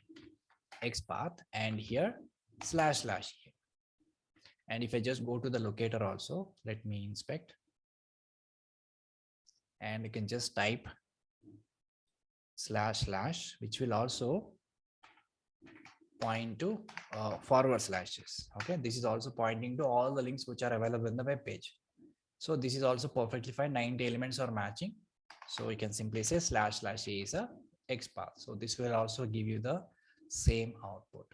XPath and here // here. And if I just go to the locator also, let me inspect. And you can just type // which will also point to forward slashes. Okay, this is also pointing to all the links which are available in the web page. So this is also perfectly fine. 90 elements are matching. So you can simply say // is a XPath. So this will also give you the same output.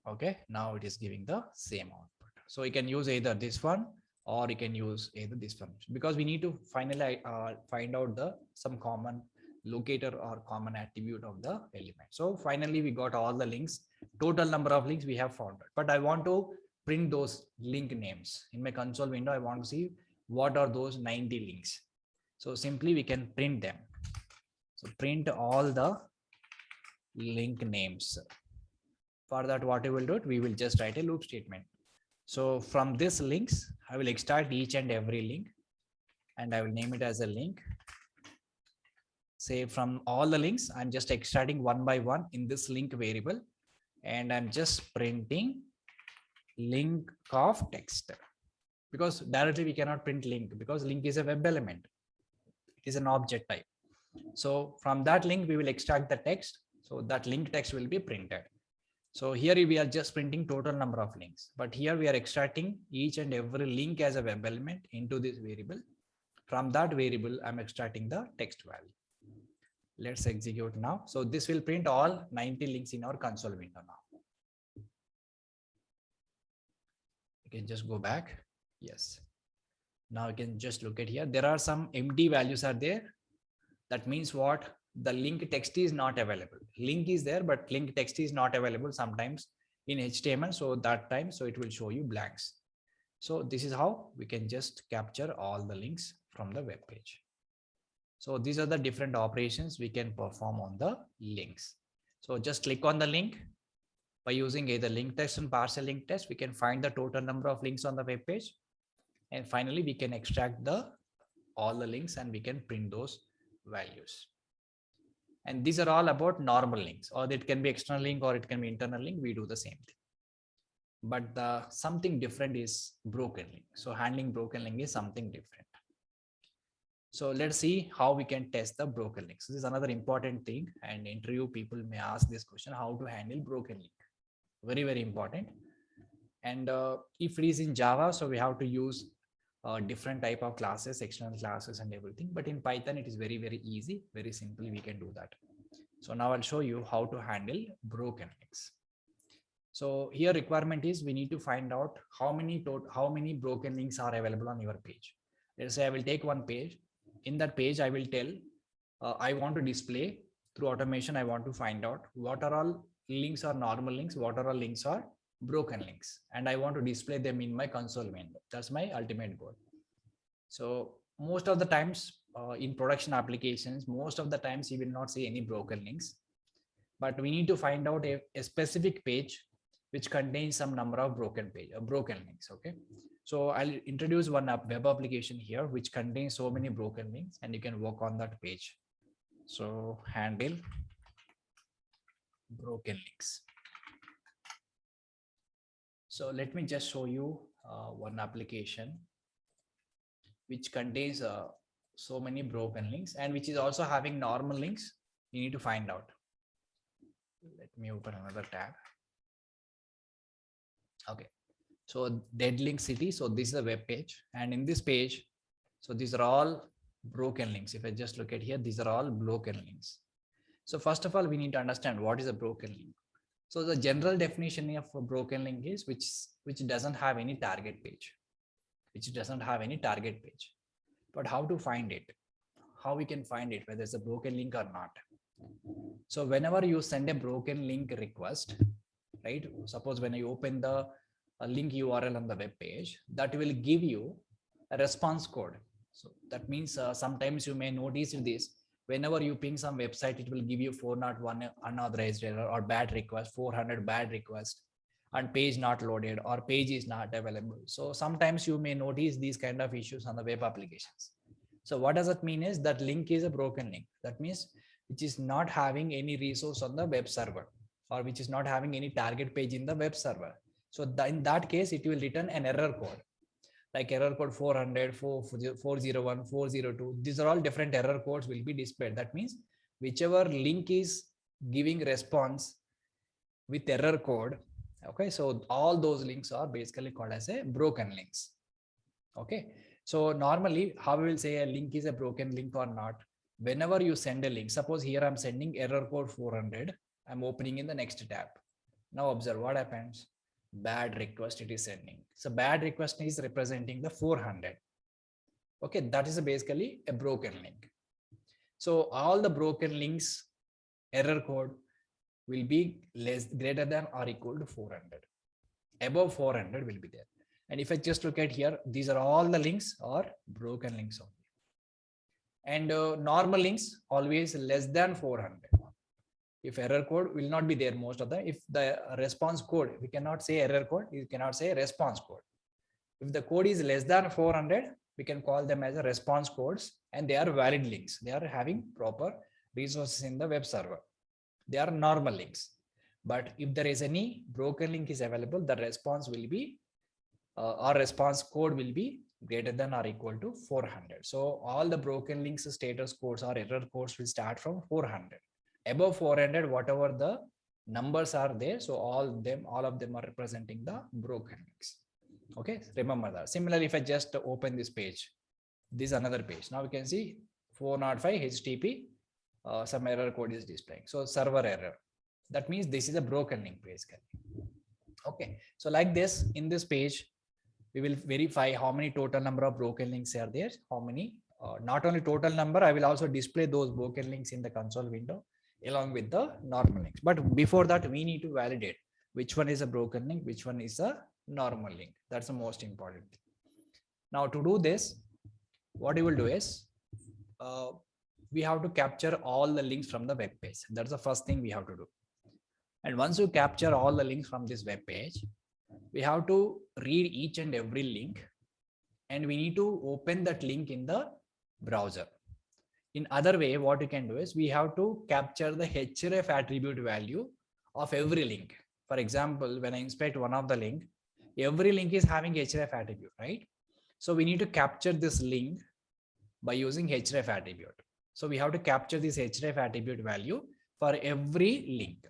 Okay, now it is giving the same output. So you can use either this one or you can use either this one, because we need to finally find out the some common locator or common attribute of the element. So finally we got all the links, total number of links we have found, but I want to print those link names in my console window. I want to see what are those 90 links. So simply we can print them. So print all the link names. For that, what we will do, we will just write a loop statement. So from this links, I will extract each and every link and I will name it as a link. Say from all the links, I'm just extracting one by one in this link variable, and I'm just printing link of text, because directly we cannot print link because link is a web element. It is an object type. So from that link, we will extract the text. So that link text will be printed. So here we are just printing total number of links, but here we are extracting each and every link as a web element into this variable. From that variable, I'm extracting the text value. Let's execute now. So this will print all 90 links in our console window now. You can just go back. Yes. Now you can just look at here. There are some empty values are there. That means what? The link text is not available. Link is there, but link text is not available sometimes in HTML. So that time, so it will show you blanks. So this is how we can just capture all the links from the web page. So these are the different operations we can perform on the links. So just click on the link. By using either link text and partial link text, we can find the total number of links on the web page. And finally, we can extract all the links and we can print those values. And these are all about normal links, or it can be external link or it can be internal link. We do the same thing. But something different is broken link. So handling broken link is something different. So let's see how we can test the broken links. This is another important thing, and interview people may ask this question: how to handle broken link? Very, very important. And if it is in Java, so we have to use different type of classes, external classes and everything. But in Python, it is very, very easy. Very simply, we can do that. So now I'll show you how to handle broken links. So here requirement is we need to find out how many broken links are available on your page. Let's say I will take one page. In that page, I will tell I want to display through automation. I want to find out what are all links are normal links, what are all links are broken links, and I want to display them in my console window. That's my ultimate goal. So most of the times in production applications, most of the times you will not see any broken links, but we need to find out a specific page which contains some number of broken links. Okay, so I'll introduce one web application here which contains so many broken links, and you can work on that page. So handle broken links. So let me just show you one application which contains so many broken links and which is also having normal links. You need to find out. Let me open another tab. Okay, so dead link city. So this is a web page, and in this page, so these are all broken links. If I just look at here, these are all broken links. So first of all, we need to understand what is a broken link. So the general definition of a broken link is which doesn't have any target page, But how to find it? How we can find it, whether it's a broken link or not? So whenever you send a broken link request, right? Suppose when you open the link URL on the web page, that will give you a response code. So that means sometimes you may notice this. Whenever you ping some website, it will give you 401 unauthorized error or bad request, 400 bad request, and page not loaded or page is not available. So sometimes you may notice these kind of issues on the web applications. So what does that mean is that link is a broken link. That means which is not having any resource on the web server. or which is not having any target page in the web server. So in that case, it will return an error code, like error code 400, 401, 402. These are all different error codes will be displayed. That means whichever link is giving response with error code. Okay, so all those links are basically called as a broken links. Okay, so normally how we will say a link is a broken link or not? Whenever you send a link, suppose here I'm sending error code 400, I'm opening in the next tab. Now observe what happens. Bad request it is sending. So bad request is representing the 400. Okay, that is basically a broken link. So all the broken links error code will be greater than or equal to 400. Above 400 will be there. And if I just look at here, these are all the links are broken links only. And normal links always less than 400. If error code will not be there most of the, if the response code, we cannot say error code, you cannot say response code. If the code is less than 400, we can call them as a response codes, and they are valid links. They are having proper resources in the web server. They are normal links. But if there is any broken link is available, the response will be our response code will be greater than or equal to 400. So all the broken links status codes or error codes will start from 400. Above 400, whatever the numbers are there, so all of them are representing the broken links. Okay, remember that. Similarly, if I just open this page, this is another page. Now we can see 405 HTTP, some error code is displaying. So server error. That means this is a broken link basically. Okay, so like this, in this page, we will verify how many total number of broken links are there, how many, not only total number, I will also display those broken links in the console window along with the normal links. But before that, we need to validate which one is a broken link, which one is a normal link. That's the most important thing. Now to do this, what you will do is, we have to capture all the links from the web page. That's the first thing we have to do. And once you capture all the links from this web page, we have to read each and every link, and we need to open that link in the browser. In other way, what you can do is we have to capture the href attribute value of every link. For example, when I inspect one of the link, every link is having href attribute, right? So we need to capture this link by using href attribute. So we have to capture this href attribute value for every link.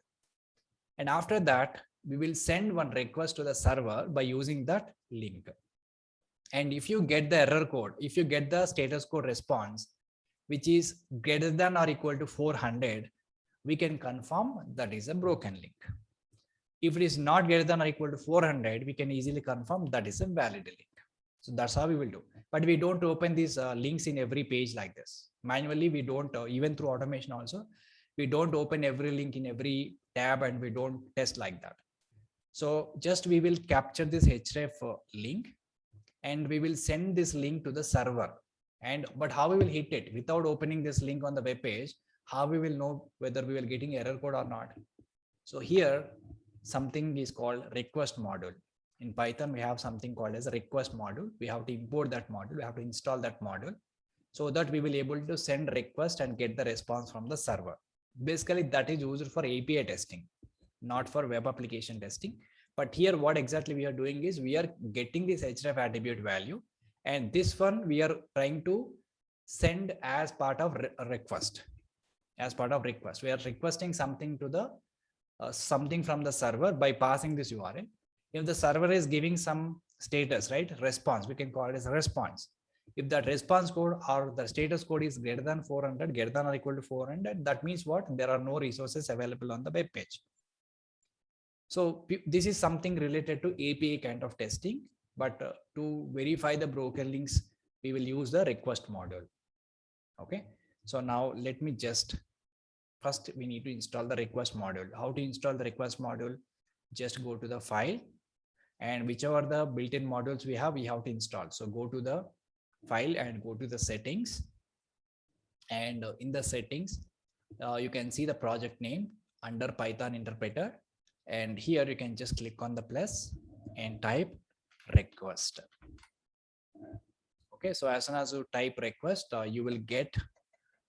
And after that, we will send one request to the server by using that link. And if you get the error code, if you get the status code response, which is greater than or equal to 400, we can confirm that is a broken link. If it is not greater than or equal to 400, we can easily confirm that is a valid link. So that's how we will do. But we don't open these links in every page like this. Manually, we don't, even through automation also, we don't open every link in every tab, and we don't test like that. So just we will capture this href link, and we will send this link to the server. But how we will hit it without opening this link on the web page? How we will know whether we will getting error code or not? So here something is called request module. In Python, we have something called as a request module. We have to import that module. We have to install that module so that we will able to send request and get the response from the server. Basically, that is used for API testing, not for web application testing. But here, what exactly we are doing is we are getting this href attribute value, and this one we are trying to send as part of request. As part of request, we are requesting something to the something from the server by passing this URL. If the server is giving some status, right, response, we can call it as a response. If that response code or the status code is greater than 400, greater than or equal to 400, that means what? There are no resources available on the web page. So this is something related to API kind of testing, but to verify the broken links, we will use the request module. Okay. So now let me just, first we need to install the request module. How to install the request module? Just go to the file, and whichever the built-in modules we have to install. So go to the file and go to the settings, and in the settings, you can see the project name under Python interpreter. And here you can just click on the plus and type request. Okay, so as soon as you type request, you will get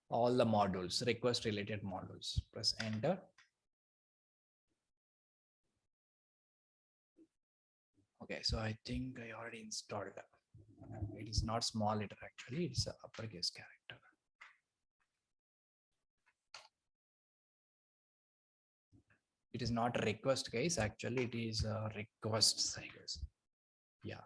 all the modules, request related modules. Press enter. Okay, so I think I already installed. It is not small letter actually, it's a uppercase character. It is not a request case, actually it is a request, I guess. Yeah.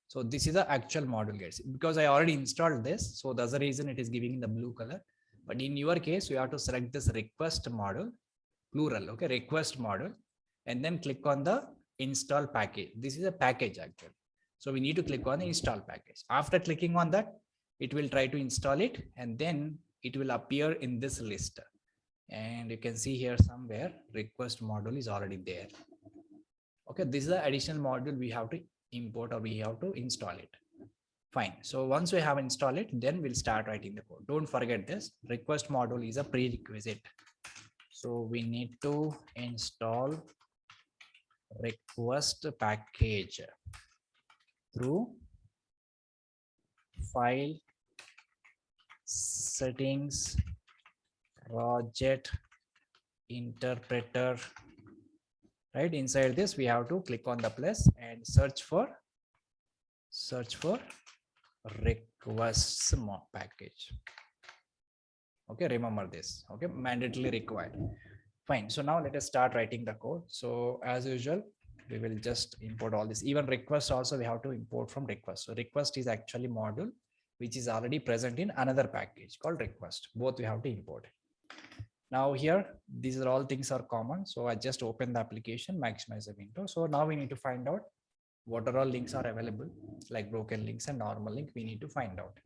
So this is the actual module, guys, because I already installed this. So that's the reason it is giving in the blue color. But in your case, you have to select this request module, plural, okay, request module, and then click on the install package. This is a package actually. So we need to click on the install package. After clicking on that, it will try to install it, and then it will appear in this list. And you can see here somewhere request module is already there. Okay, this is the additional module we have to import or we have to install it. Fine. So once we have installed it, then we'll start writing the code. Don't forget this request module is a prerequisite. So we need to install request package through file settings project interpreter. Right inside this, we have to click on the plus and search for requests package. Okay, remember this. Okay, mandatorily required. Fine. So now let us start writing the code. So as usual, we will just import all this. Even request also we have to import from request. So request is actually module which is already present in another package called request. Both we have to import. Now here, these are all things are common. So I just open the application, maximize the window. So now we need to find out what are all links are available, like broken links and normal link. We need to find out.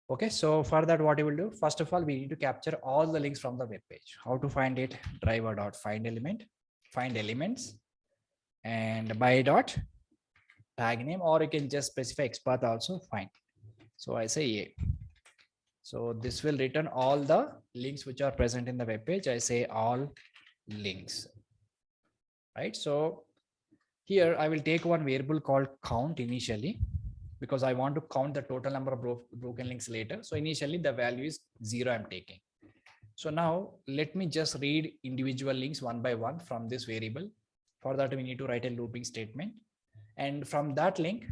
Okay, so for that, what you will do, first of all, we need to capture all the links from the web page. How to find it? Driver.find element, find elements, and by dot tag name, or you can just specify XPath also fine. So I say A. So this will return all the links which are present in the web page. I say all links, right? So here I will take one variable called count initially, because I want to count the total number of broken links later. So initially the value is 0 I'm taking. So now let me just read individual links one by one from this variable. For that, we need to write a looping statement. And from that link,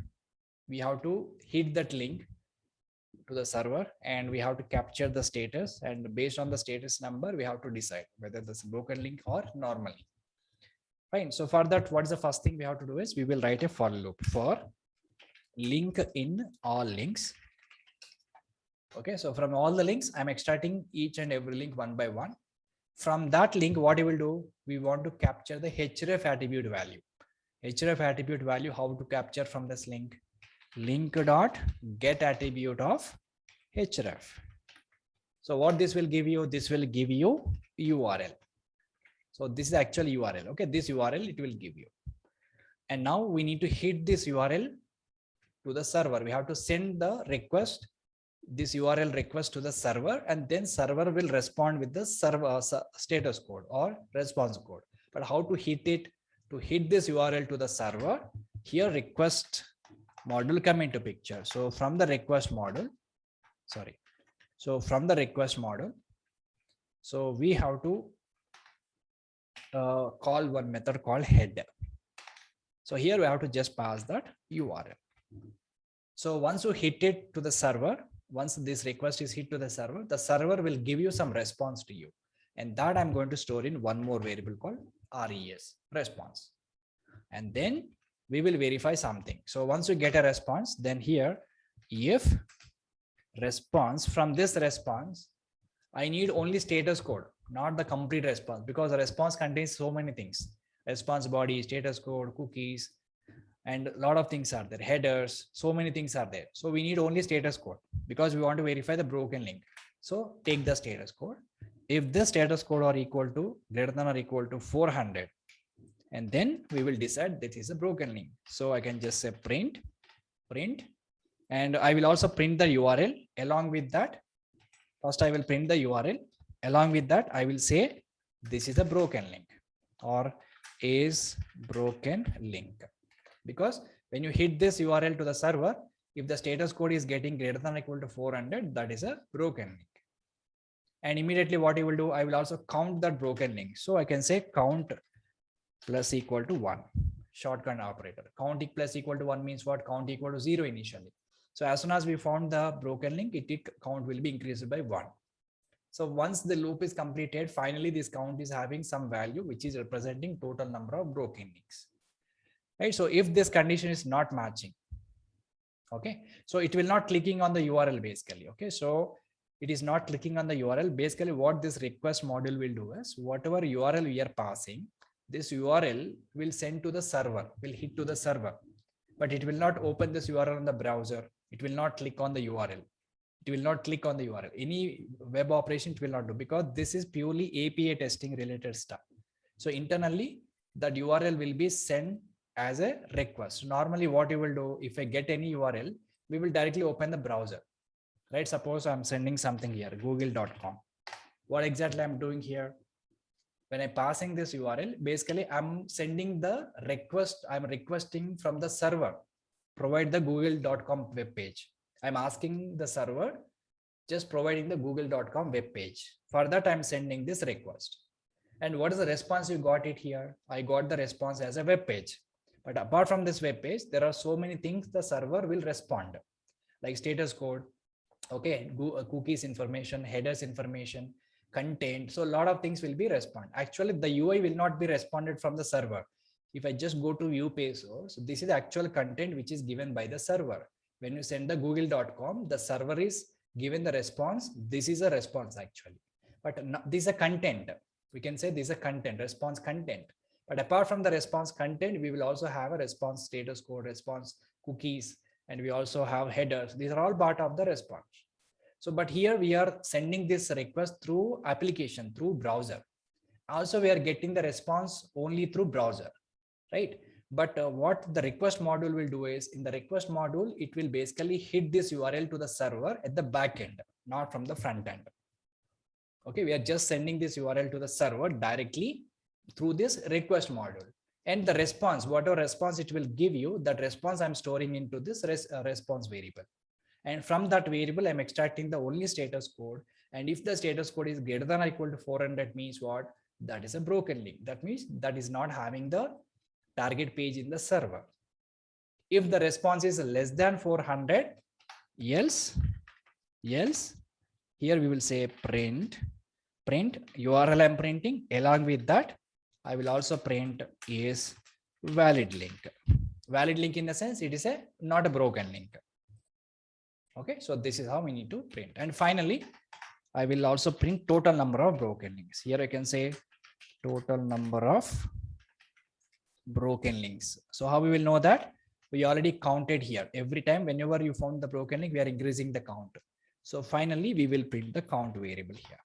we have to hit that link to the server, and we have to capture the status. And based on the status number, we have to decide whether this is broken link or normal link. Fine. So for that, what is the first thing we have to do is we will write a for loop for link in all links. Okay, so from all the links, I'm extracting each and every link one by one. From that link, what you will do, we want to capture the href attribute value. Href attribute value, how to capture from this link? Link dot get attribute of href. So what this will give you? This will give you URL. So this is actual URL. Okay, this URL it will give you. And now we need to hit this URL to the server. We have to send the request, this URL request to the server, and then server will respond with the server status code or response code. But how to hit it? To hit this URL to the server, here request module come into picture. So from the request module, so we have to call one method called head. So here we have to just pass that URL. So once you hit it to the server, once this request is hit to the server will give you some response to you. And that I'm going to store in one more variable called res, response. And then we will verify something. So once you get a response, then here, if response, from this response, I need only status code, not the complete response, because the response contains so many things. Response body, status code, cookies, and a lot of things are there, headers, so many things are there. So we need only status code because we want to verify the broken link. So take the status code. If the status code are equal to greater than or equal to 400, and then we will decide that is a broken link. So I can just say print, and I will also print the URL along with that. First, I will print the URL. Along with that, I will say this is a broken link or is broken link. Because when you hit this URL to the server, if the status code is getting greater than or equal to 400, that is a broken link. And immediately what you will do, I will also count that broken link. So I can say count plus equal to 1. shortcut operator. Count plus equal to 1 means what? Count equal to 0 initially. So as soon as we found the broken link, count will be increased by 1. So once the loop is completed, finally this count is having some value which is representing total number of broken links. Right? So if this condition is not matching, okay, so it will not clicking on the URL basically. Okay, so it is not clicking on the URL. Basically what this request module will do is whatever URL we are passing, this URL will send to the server, will hit to the server, but it will not open this URL on the browser. It will not click on the URL. It will not click on the URL. Any web operation it will not do, because this is purely API testing related stuff. So internally that URL will be sent as a request. Normally what you will do, if I get any URL, we will directly open the browser, right? Suppose I'm sending something here, google.com. What exactly I'm doing here? When I'm passing this URL, basically I'm sending the request. I'm requesting from the server, provide the google.com web page. I'm asking the server, just providing the google.com web page. For that, I'm sending this request. And what is the response you got it here? I got the response as a web page. But apart from this web page, there are so many things the server will respond, like status code, okay, cookies information, headers information, content. So a lot of things will be respond. Actually, the UI will not be responded from the server. If I just go to view page, so this is the actual content which is given by the server. When you send the google.com, the server is given the response. This is a response actually, but this is a content. We can say this is a content, response content. But apart from the response content, we will also have a response status code, response cookies, and we also have headers. These are all part of the response. So, but here we are sending this request through application, through browser. Also, we are getting the response only through browser, right? But what the request module will do is, in the request module, it will basically hit this URL to the server at the back end, not from the front end. Okay, we are just sending this URL to the server directly through this request module. And the response, whatever response it will give you, that response I'm storing into this response variable. And from that variable, I'm extracting the only status code. And if the status code is greater than or equal to 400 means what? That is a broken link. That means that is not having the target page in the server. If the response is less than 400, else here we will say print URL I'm printing. Along with that, I will also print is valid link. Valid link in the sense it is not a broken link. Okay, so this is how we need to print. And finally, I will also print total number of broken links. Here I can say total number of broken links. So how we will know that? We already counted here. Every time whenever you found the broken link, we are increasing the count. So finally, we will print the count variable here.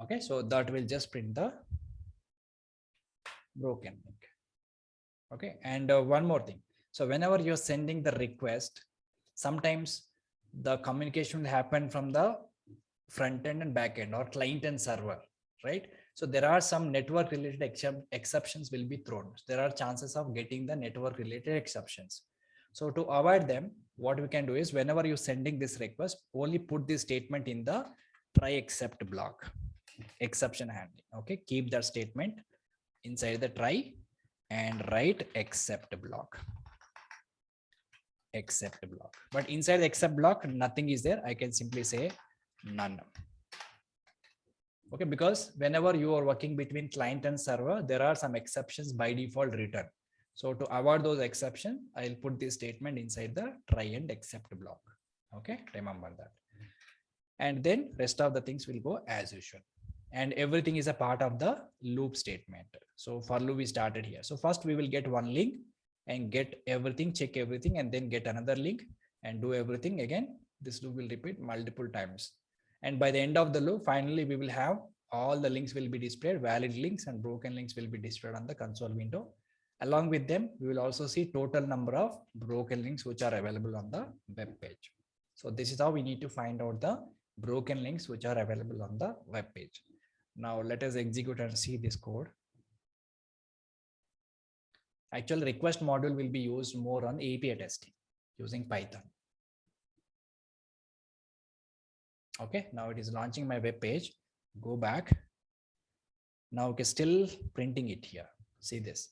Okay, so that will just print the broken link. Okay, and one more thing. So whenever you're sending the request, sometimes the communication will happen from the front end and back end, or client and server, right? So there are some network related exceptions will be thrown. There are chances of getting the network related exceptions. So to avoid them, what we can do is, whenever you're sending this request, only put this statement in the try except block, exception handling. Okay, keep that statement inside the try and write except block. But inside the except block, nothing is there. I can simply say none. Okay, because whenever you are working between client and server, there are some exceptions by default written. So to avoid those exceptions, I'll put this statement inside the try and except block. Okay, remember that. And then rest of the things will go as usual. And everything is a part of the loop statement. So for loop we started here. So first we will get one link and get everything, check everything, and then get another link and do everything again. This loop will repeat multiple times. And by the end of the loop, finally, we will have all the links will be displayed, valid links and broken links will be displayed on the console window. Along with them, we will also see total number of broken links which are available on the web page. So this is how we need to find out the broken links which are available on the web page. Now let us execute and see this code. Actual request module will be used more on API testing using Python. Okay, now it is launching my web page. Go back. Now okay, still printing it here. See this.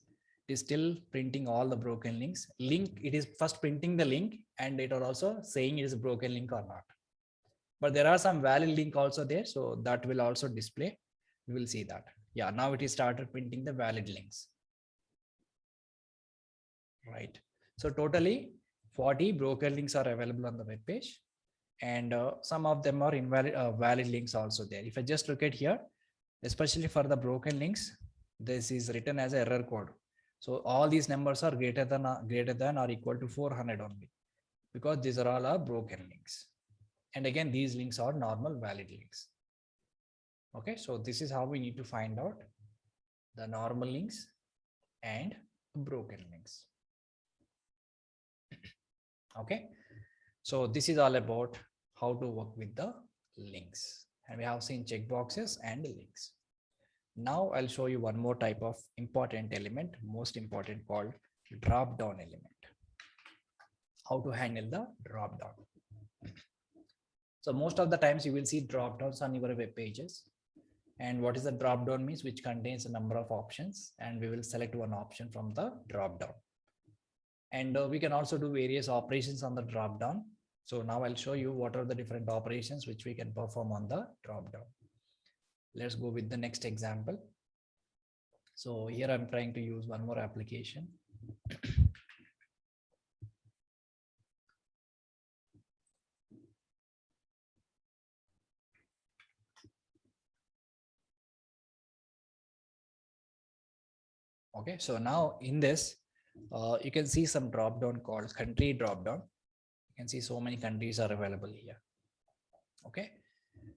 It is still printing all the broken links. Link, it is first printing the link and it are also saying it is a broken link or not. But there are some valid link also there. So that will also display. We will see that. Yeah, now it is started printing the valid links. Right. So totally 40 broken links are available on the web page. And some of them are invalid, valid links also there. If I just look at here, especially for the broken links, this is written as an error code. So all these numbers are greater than or equal to 400 only, because these are all broken links. And again, these links are normal valid links. Okay, so this is how we need to find out the normal links and broken links. Okay, so this is all about how to work with the links. And we have seen checkboxes and links. Now I'll show you one more type of important element, most important, called drop down element. How to handle the drop down. So most of the times you will see drop downs on your web pages. And what is the drop down means? Which contains a number of options, and we will select one option from the drop down. And we can also do various operations on the drop down. So now I'll show you what are the different operations which we can perform on the drop down. Let's go with the next example. So here I'm trying to use one more application. Okay, so now in this, you can see some drop down called country drop down. You can see so many countries are available here. Okay,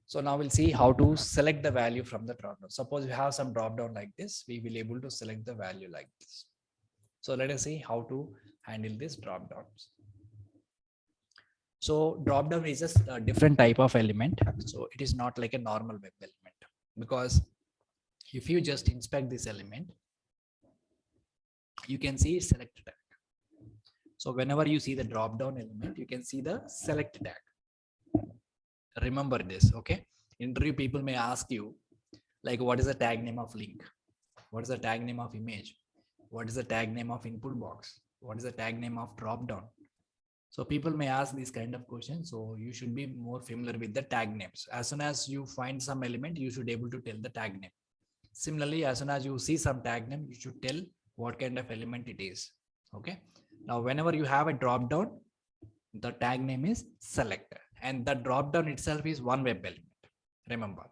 so now we'll see how to select the value from the drop down. Suppose we have some drop down like this, we will able to select the value like this. So let us see how to handle this drop downs. So drop down is a different type of element. So it is not like a normal web element, because if you just inspect this element, you can see select tag. So whenever you see the drop down element, you can see the select tag. Remember this. Okay, interview people may ask you, like, what is the tag name of link? What is the tag name of image? What is the tag name of input box? What is the tag name of drop down? So people may ask these kind of questions. So you should be more familiar with the tag names. As soon as you find some element, you should be able to tell the tag name. Similarly, as soon as you see some tag name, you should tell what kind of element it is. Okay. Now, whenever you have a drop down, the tag name is select, and the drop down itself is one web element. Remember.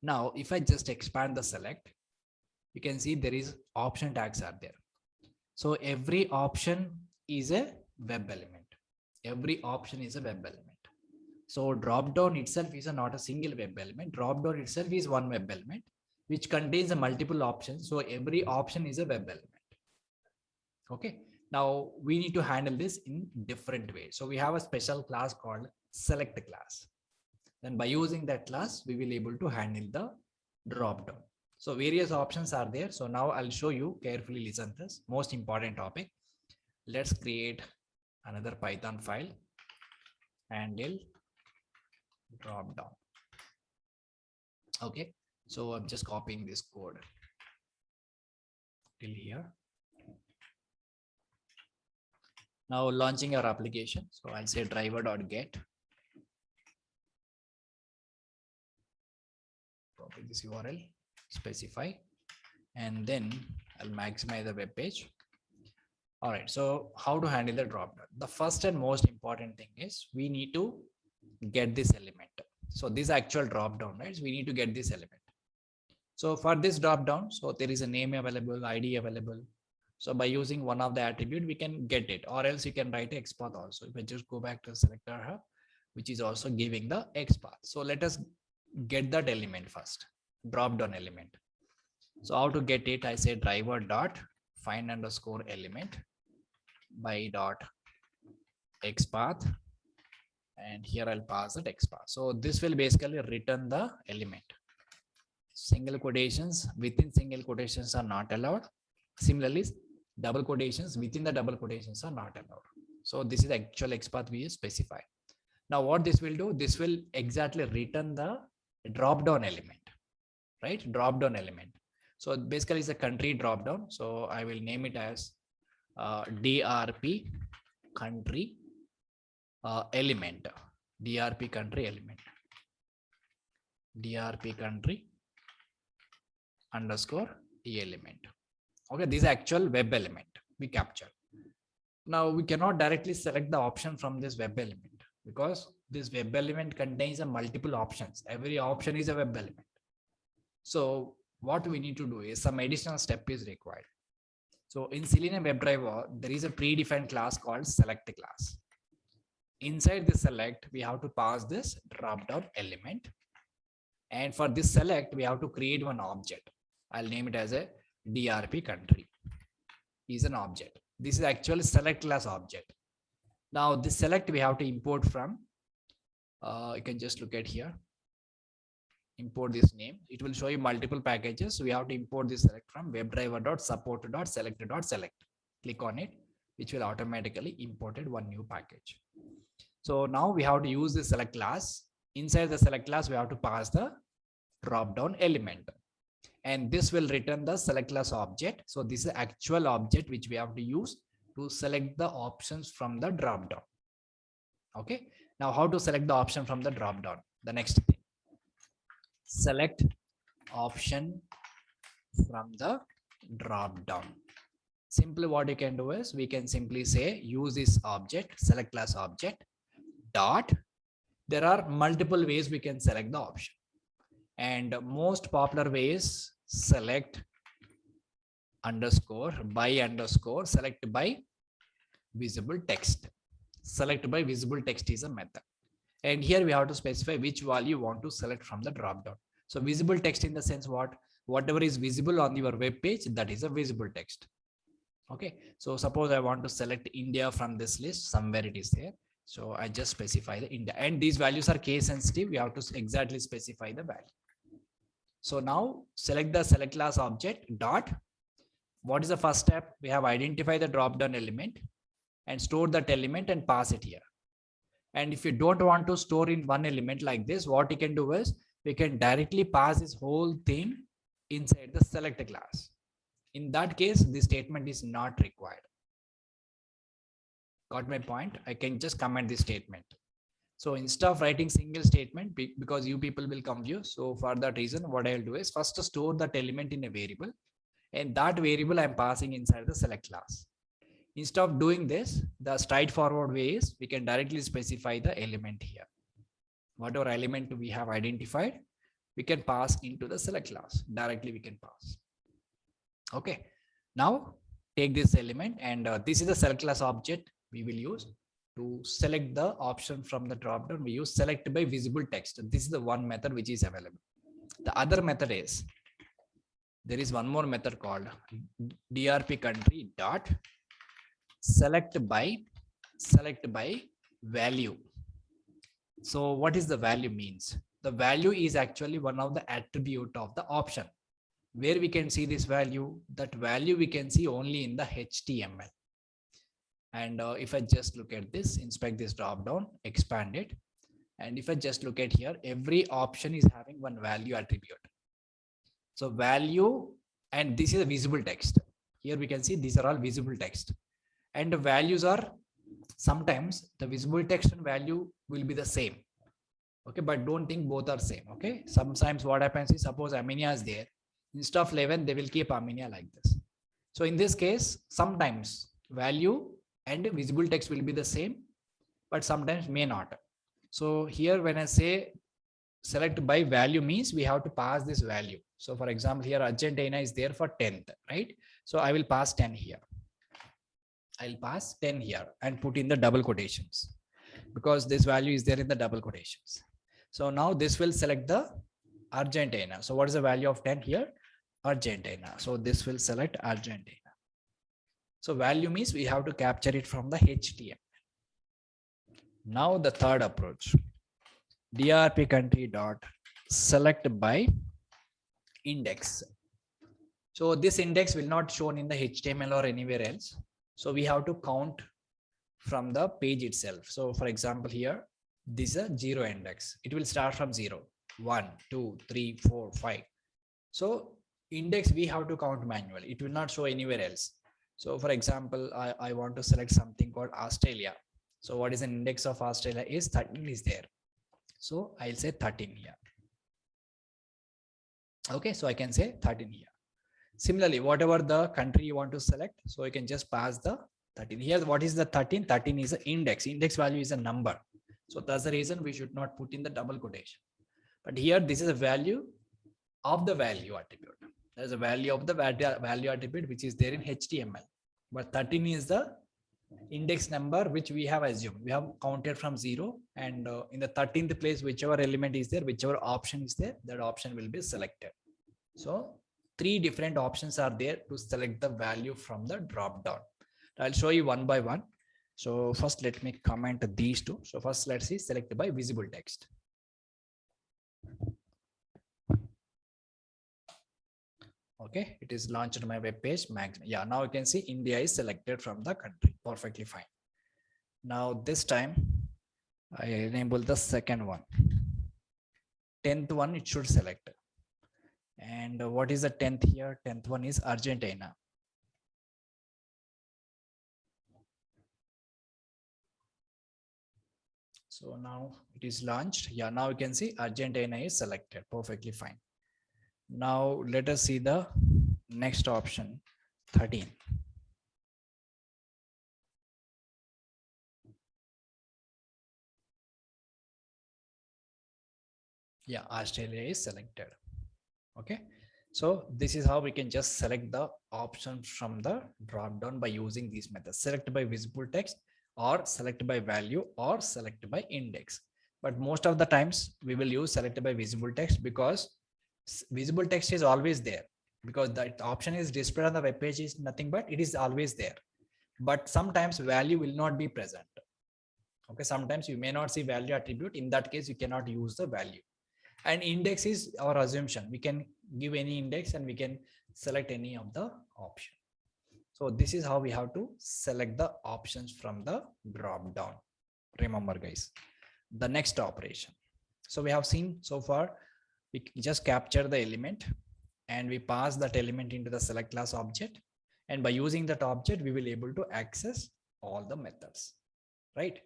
Now, if I just expand the select, you can see there is option tags are there. So every option is a web element. Every option is a web element. So drop down itself is not a single web element. Drop down itself is one web element, which contains a multiple options. So every option is a web element. Okay. Now we need to handle this in different ways. So we have a special class called select class. Then by using that class, we will able to handle the drop down. So various options are there. So now I'll show you, carefully listen to this most important topic. Let's create another Python file, handle drop down. Okay. So I'm just copying this code till here. Now launching our application. So I'll say driver.get. Copy this URL, specify, and then I'll maximize the web page. All right. So how to handle the dropdown? The first and most important thing is we need to get this element. So this actual dropdown, right? So we need to get this element. So for this dropdown, so there is a name available, ID available. So by using one of the attribute, we can get it, or else you can write XPath also. If I just go back to the selector hub, which is also giving the XPath. So let us get that element first, drop down element. So how to get it? I say driver dot find underscore element by dot XPath, and here I'll pass the XPath. So this will basically return the element. Single quotations within single quotations are not allowed. Similarly, double quotations within the double quotations are not allowed. So this is the actual XPath we specify. Now what this will do, this will exactly return the drop down element, right? Drop down element. So basically it's a country dropdown. So I will name it as DRP country element, DRP country element, DRP country underscore element. Okay, this is actual web element we capture. Now we cannot directly select the option from this web element because this web element contains a multiple options. Every option is a web element. So what we need to do is some additional step is required. So in Selenium WebDriver, there is a predefined class called select class. Inside the select, we have to pass this dropdown element. And for this select, we have to create one object. I'll name it as a DRP country is an object. This is actually select class object. Now this select we have to import from, you can just look at here, import this name. It will show you multiple packages. So we have to import this select from webdriver.support.select.select. Click on it, which will automatically imported one new package. So now we have to use the select class. Inside the select class, we have to pass the dropdown element. And this will return the select class object. So this is actual object which we have to use to select the options from the dropdown. Okay. Now how to select the option from the dropdown? The next thing, select option from the dropdown. Simply what you can do is we can simply say use this object, select class object dot. There are multiple ways we can select the option. And most popular ways, select underscore by underscore select by visible text. Select by visible text is a method. And here we have to specify which value you want to select from the dropdown. So visible text in the sense whatever is visible on your web page, that is a visible text. Okay. So suppose I want to select India from this list, somewhere it is there. So I just specify the India, and these values are case sensitive. We have to exactly specify the value. So now select the select class object dot. What is the first step? We have identified the drop-down element and store that element and pass it here. And if you don't want to store in one element like this, what you can do is we can directly pass this whole thing inside the select class. In that case, this statement is not required. Got my point? I can just comment this statement. So instead of writing single statement, because you people will confuse. So for that reason, what I'll do is first store that element in a variable, and that variable I'm passing inside the select class. Instead of doing this, the straightforward way is we can directly specify the element here. Whatever element we have identified, we can pass into the select class. Directly we can pass. Okay. Now take this element, and this is the select class object we will use to select the option from the dropdown. We use select by visible text. This is the one method which is available. The other method is, there is one more method called drp country dot select by value. So what is the value means? The value is actually one of the attribute of the option. Where we can see this value? That value we can see only in the HTML. And if I just look at this, inspect this drop down, expand it. And if I just look at here, every option is having one value attribute. So value, and this is a visible text. Here we can see these are all visible text. And the values are, sometimes the visible text and value will be the same. Okay, but don't think both are same. Okay, sometimes what happens is, suppose Armenia is there. Instead of 11, they will keep Armenia like this. So in this case, sometimes value and visible text will be the same, but sometimes may not. So here when I say select by value means we have to pass this value. So for example, here Argentina is there for 10th, right? So I will pass 10 here. I'll pass 10 here and put in the double quotations because this value is there in the double quotations. So now this will select the Argentina. So what is the value of 10 here? Argentina. So this will select Argentina. So value means we have to capture it from the HTML. Now the third approach, drp country dot select by index. So this index will not shown in the HTML or anywhere else. So we have to count from the page itself. So for example, here, this is a 0 index. It will start from 0, 1, 2, 3, 4, 5. So Index we have to count manually. It will not show anywhere else. So for example, I want to select something called Australia. So what is an index of Australia is 13 is there. So I'll say 13 here. Okay, so I can say 13 here. Similarly, whatever the country you want to select, so you can just pass the 13 here. What is the 13? 13 is an index. Index value is a number. So that's the reason we should not put in the double quotation. But here, this is a value of the value attribute. There's a value of the value attribute which is there in HTML. But 13 is the index number which we have assumed. We have counted from 0, and in the 13th place, whichever element is there, whichever option is there, that option will be selected. So 3 different options are there to select the value from the drop down. I'll show you one by one. So first let me comment these two. So first let's see select by visible text. Okay, it is launched on my web page. Yeah, now you can see India is selected from the country. Perfectly fine. Now this time I enable the second one. 10th one it should select. And what is the 10th here? 10th one is Argentina. So now it is launched. Yeah, now you can see Argentina is selected. Perfectly fine. Now let us see the next option, 13. Yeah, Australia is selected. Okay, so this is how we can just select the options from the drop down by using these methods. Select by visible text, or select by value, or select by index. But most of the times we will use select by visible text because visible text is always there, because the option is displayed on the web page is nothing but it is always there. But sometimes value will not be present. Okay, sometimes you may not see value attribute. In that case, you cannot use the value. And index is our assumption. We can give any index and we can select any of the option. So this is how we have to select the options from the drop down. Remember guys, the next operation. So we have seen so far, we just capture the element and we pass that element into the select class object. And by using that object, we will able to access all the methods, right?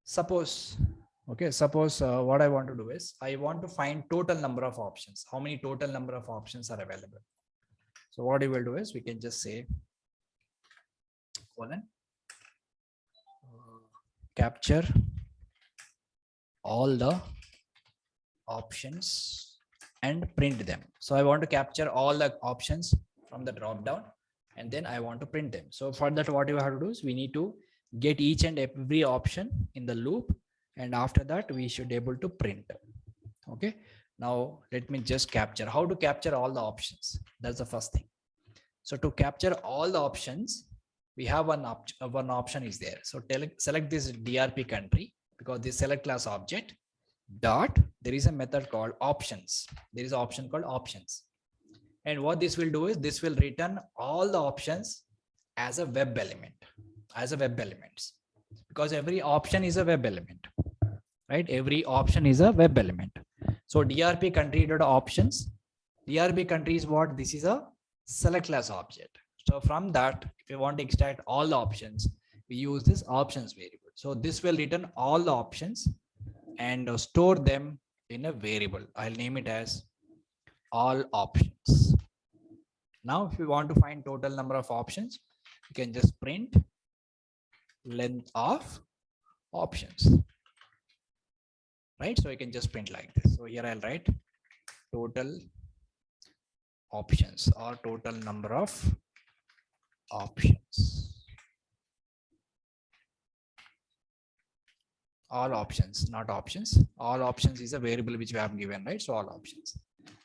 Suppose what I want to do is I want to find total number of options. How many total number of options are available? So what we will do is we can just say colon capture all the options and print them. So I want to capture all the options from the drop down and then I want to print them. So for that, what you have to do is we need to get each and every option in the loop, and after that we should be able to print. Okay, now let me just capture. How to capture all the options? That's the first thing. So to capture all the options, we have one option is there. So select this DRP country, because this select class object dot, there is a method called options. There is an option called options. And what this will do is this will return all the options as a web element, because every option is a web element, right? Every option is a web element. So DRP country dot options. DRP country is what? This is a select class object. So from that, if you want to extract all the options, we use this options variable. So this will return all the options and store them in a variable. I'll name it as all options. Now, if you want to find total number of options, you can just print length of options, right? So you can just print like this. So here I'll write total options or total number of options. All options, not options. All options is a variable which we have given, right? So all options.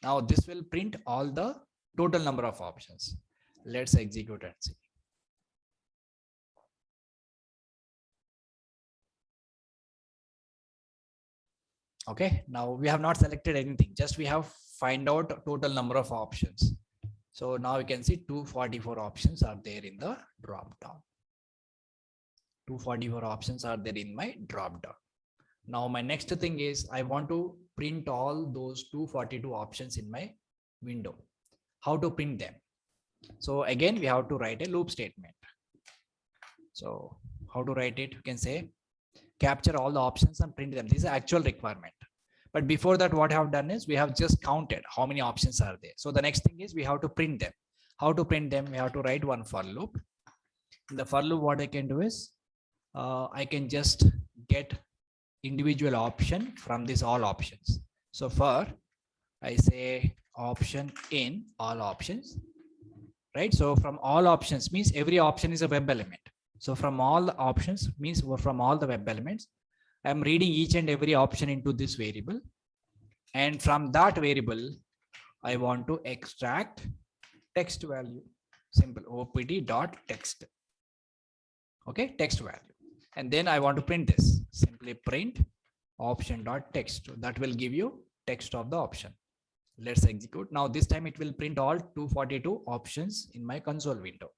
Now this will print all the total number of options. Let's execute and see. Okay, now we have not selected anything, just we have find out total number of options. So now you can see 244 options are there in the drop down. 244 options are there in my drop down. Now my next thing is I want to print all those 242 options in my window. how to print them. So again, we have to write a loop statement. So how to write it? You can say capture all the options and print them. This is the actual requirement. But before that, what I have done is we have just counted how many options are there. So the next thing is we have to print them. How to print them? We have to write one for loop. In the for loop, what I can do is I can just get individual option from this all options. So for I say option in all options, right? So from all options means every option is a web element. So from all the options means from all the web elements, I'm reading each and every option into this variable. And from that variable, I want to extract text value, simple opt.text. Okay, text value. And then I want to print this, simply print option.text. That will give you text of the option. Let's execute. Now this time it will print all 242 options in my console window.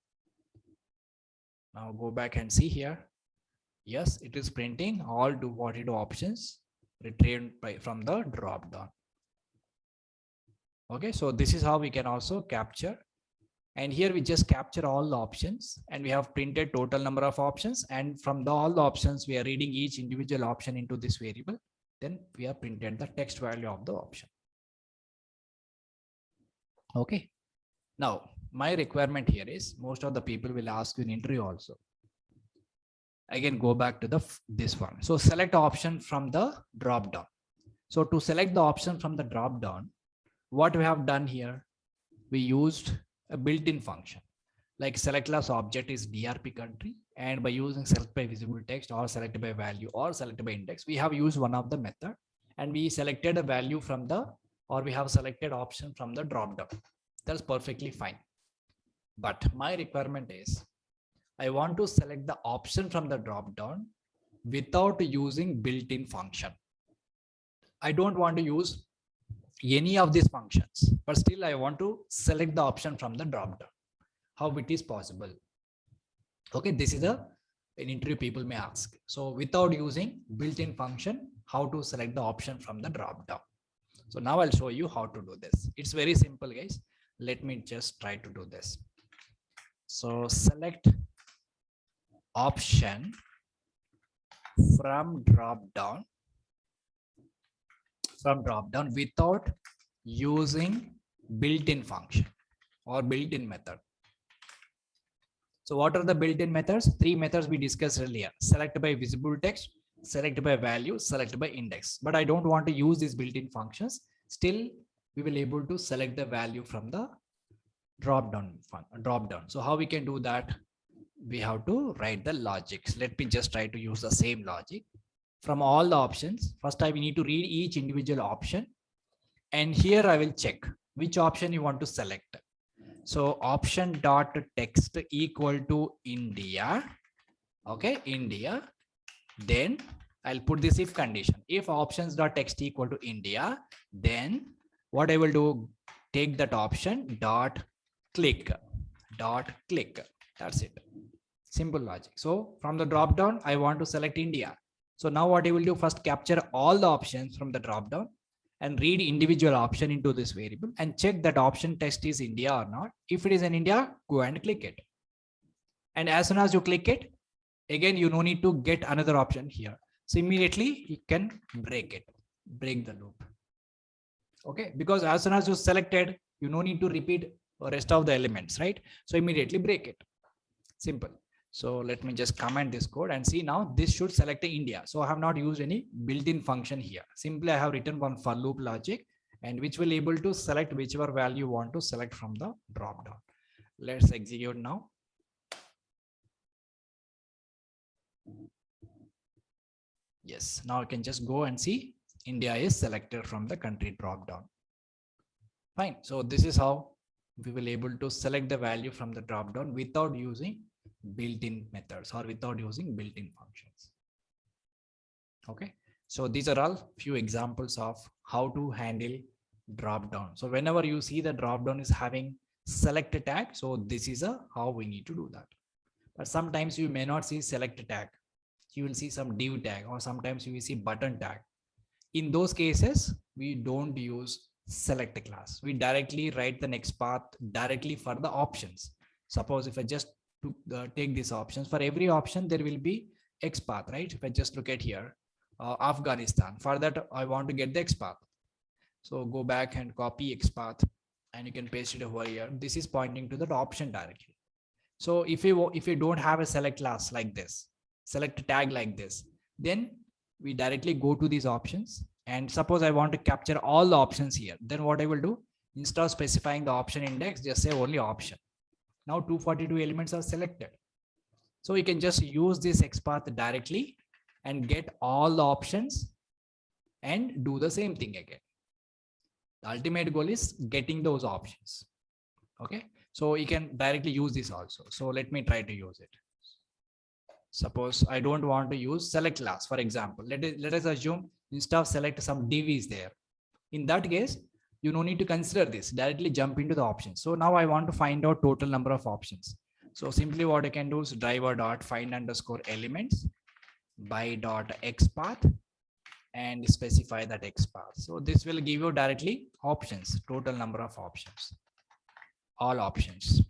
Now go back and see here. Yes, it is printing all 242 options retrieved from the drop down. Okay, so this is how we can also capture. And here we just capture all the options and we have printed total number of options. And from all the options, we are reading each individual option into this variable. Then we have printed the text value of the option. Okay. Now, my requirement here is most of the people will ask you in interview also. Again, go back to this one. So select option from the drop down. So to select the option from the drop down, what we have done here, we used a built-in function like select class object is DRP country, and by using select by visible text or select by value or select by index, we have used one of the method and we selected a value from the, or we have selected option from the drop down. That's perfectly fine. But my requirement is I want to select the option from the drop down without using built-in function. I don't want to use any of these functions, but still I want to select the option from the drop down. How it is possible? Okay, this is an interview people may ask. So without using built-in function, how to select the option from the drop down. So now I'll show you how to do this. It's very simple, guys. Let me just try to do this. So select option from drop down without using built-in function or built-in method. So what are the built-in methods? 3 methods we discussed earlier: select by visible text, select by value, select by index. But I don't want to use these built-in functions. Still, we will able to select the value from the drop down. So how we can do that? We have to write the logics. Let me just try to use the same logic. From all the options, first I need to read each individual option. And here I will check which option you want to select. So option dot text equal to India. Okay, India. Then I'll put this if condition. If options dot text equal to India, then what I will do, take that option dot click. That's it. Simple logic. So from the drop down, I want to select India. So now what I will do, first capture all the options from the drop down and read individual option into this variable and check that option text is India or not. If it is in India, go and click it. And as soon as you click it, again, you no need to get another option here. So immediately you can break the loop. Okay, because as soon as you selected, you no need to repeat the rest of the elements, right? So immediately break it. Simple. So let me just comment this code and see now this should select India. So I have not used any built-in function here. Simply I have written one for loop logic and which will able to select whichever value you want to select from the drop down. Let's execute now. Yes, now I can just go and see India is selected from the country drop down. Fine. So this is how we will able to select the value from the drop down without using built-in methods or without using built-in functions. Okay, so these are all few examples of how to handle drop down. So whenever you see the drop down is having select tag, so this is how we need to do that. But sometimes you may not see select tag, you will see some div tag, or sometimes you will see button tag. In those cases, we don't use select class. We directly write the next path directly for the options. Suppose if I just take these options, for every option there will be X path, right? If I just look at here, Afghanistan, for that I want to get the X path. So go back and copy X path and you can paste it over here. This is pointing to the option directly. So if you don't have a select class like this, select tag like this, then we directly go to these options. And suppose I want to capture all the options here, then what I will do, instead of specifying the option index, just say only option. Now 242 elements are selected. So you can just use this XPath directly and get all the options and do the same thing again. The ultimate goal is getting those options. Okay, so you can directly use this also. So let me try to use it. Suppose I don't want to use select class, for example. Let us assume instead of select, some div is there. In that case, you no need to consider this, directly jump into the options. So now I want to find out total number of options. So simply what I can do is driver dot find underscore elements by dot XPath and specify that XPath. So this will give you directly options, total number of options, all options,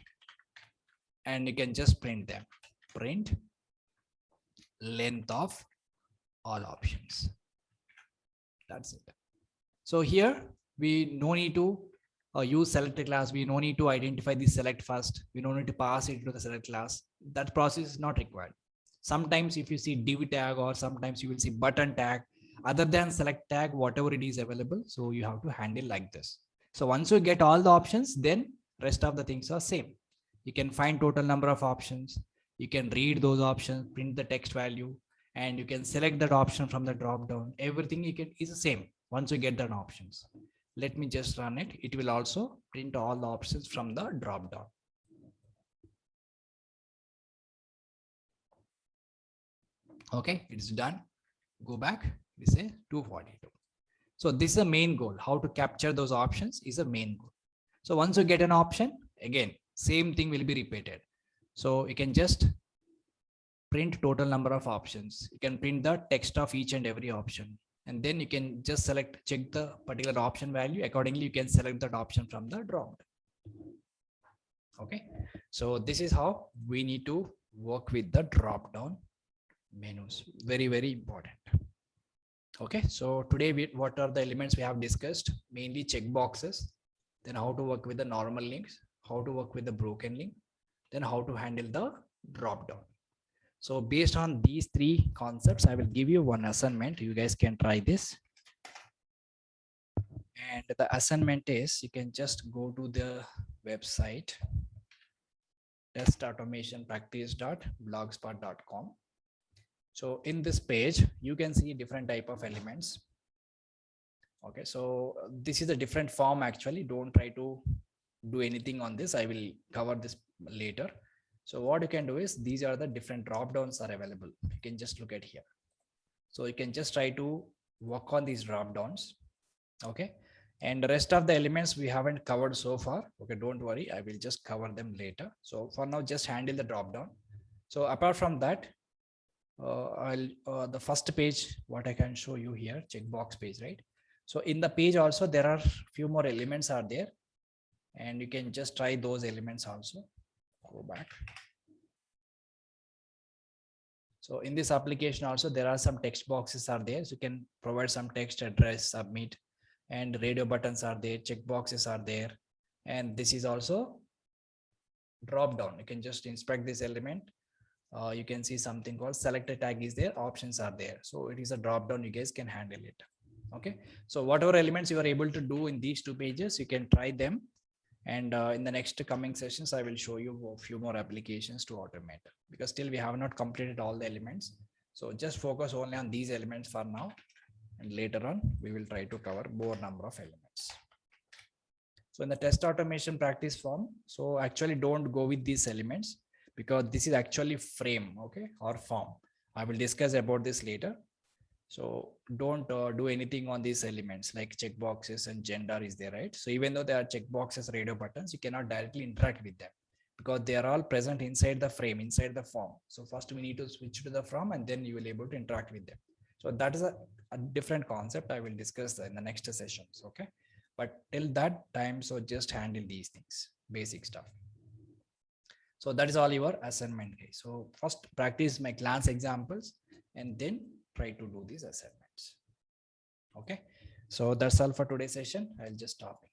and you can just print them. Print length of all options. That's it. So here we no need to use select class. We no need to identify the select first. We don't need to pass it to the select class. That process is not required. Sometimes if you see div tag, or sometimes you will see button tag, other than select tag, whatever it is available. So you have to handle like this. So once you get all the options, then rest of the things are same. You can find total number of options. You can read those options, print the text value, and you can select that option from the drop down. Everything you can is the same once you get the options. Let me just run it. It will also print all the options from the drop down. Okay, it's done. Go back. We say 242. So this is the main goal. How to capture those options is a main goal. So once you get an option, again, same thing will be repeated. So you can just print total number of options. You can print the text of each and every option. And then you can just check the particular option value. Accordingly, you can select that option from the drop. Okay. So this is how we need to work with the drop down menus. Very, very important. Okay. So today, what are the elements we have discussed? Mainly checkboxes. Then how to work with the normal links, how to work with the broken link, then how to handle the drop down. So based on these three concepts, I will give you one assignment. You guys can try this. And the assignment is, you can just go to the website testautomationpractice.blogspot.com. So in this page, you can see different type of elements. Okay, so this is a different form actually. Don't try to do anything on this. I will cover this later. So what you can do is, these are the different drop downs are available. You can just look at here. So you can just try to work on these drop downs. Okay. And the rest of the elements we haven't covered so far. Okay, don't worry. I will just cover them later. So for now, just handle the drop down. So apart from that, the first page, what I can show you here, checkbox page, right? So in the page also, there are few more elements are there, and you can just try those elements also. Go back. So in this application also, there are some text boxes are there. So you can provide some text, address, submit, and radio buttons are there. Checkboxes are there. And this is also drop down. You can just inspect this element. You can see something called selected tag is there. Options are there. So it is a drop down. You guys can handle it. Okay. So whatever elements you are able to do in these two pages, you can try them. And in the next coming sessions, I will show you a few more applications to automate, because still we have not completed all the elements. So just focus only on these elements for now. And later on, we will try to cover more number of elements. So in the test automation practice form, so actually don't go with these elements, because this is actually frame, okay, or form. I will discuss about this later. So don't do anything on these elements like checkboxes and gender is there, right? So even though they are checkboxes, radio buttons, you cannot directly interact with them, because they are all present inside the frame, inside the form. So first we need to switch to the form, and then you will be able to interact with them. So that is a different concept. I will discuss in the next sessions. Okay. But till that time, so just handle these things, basic stuff. So that is all your assignment, guys. So first practice my class examples and then try to do these assignments. Okay. So that's all for today's session. I'll just stop here.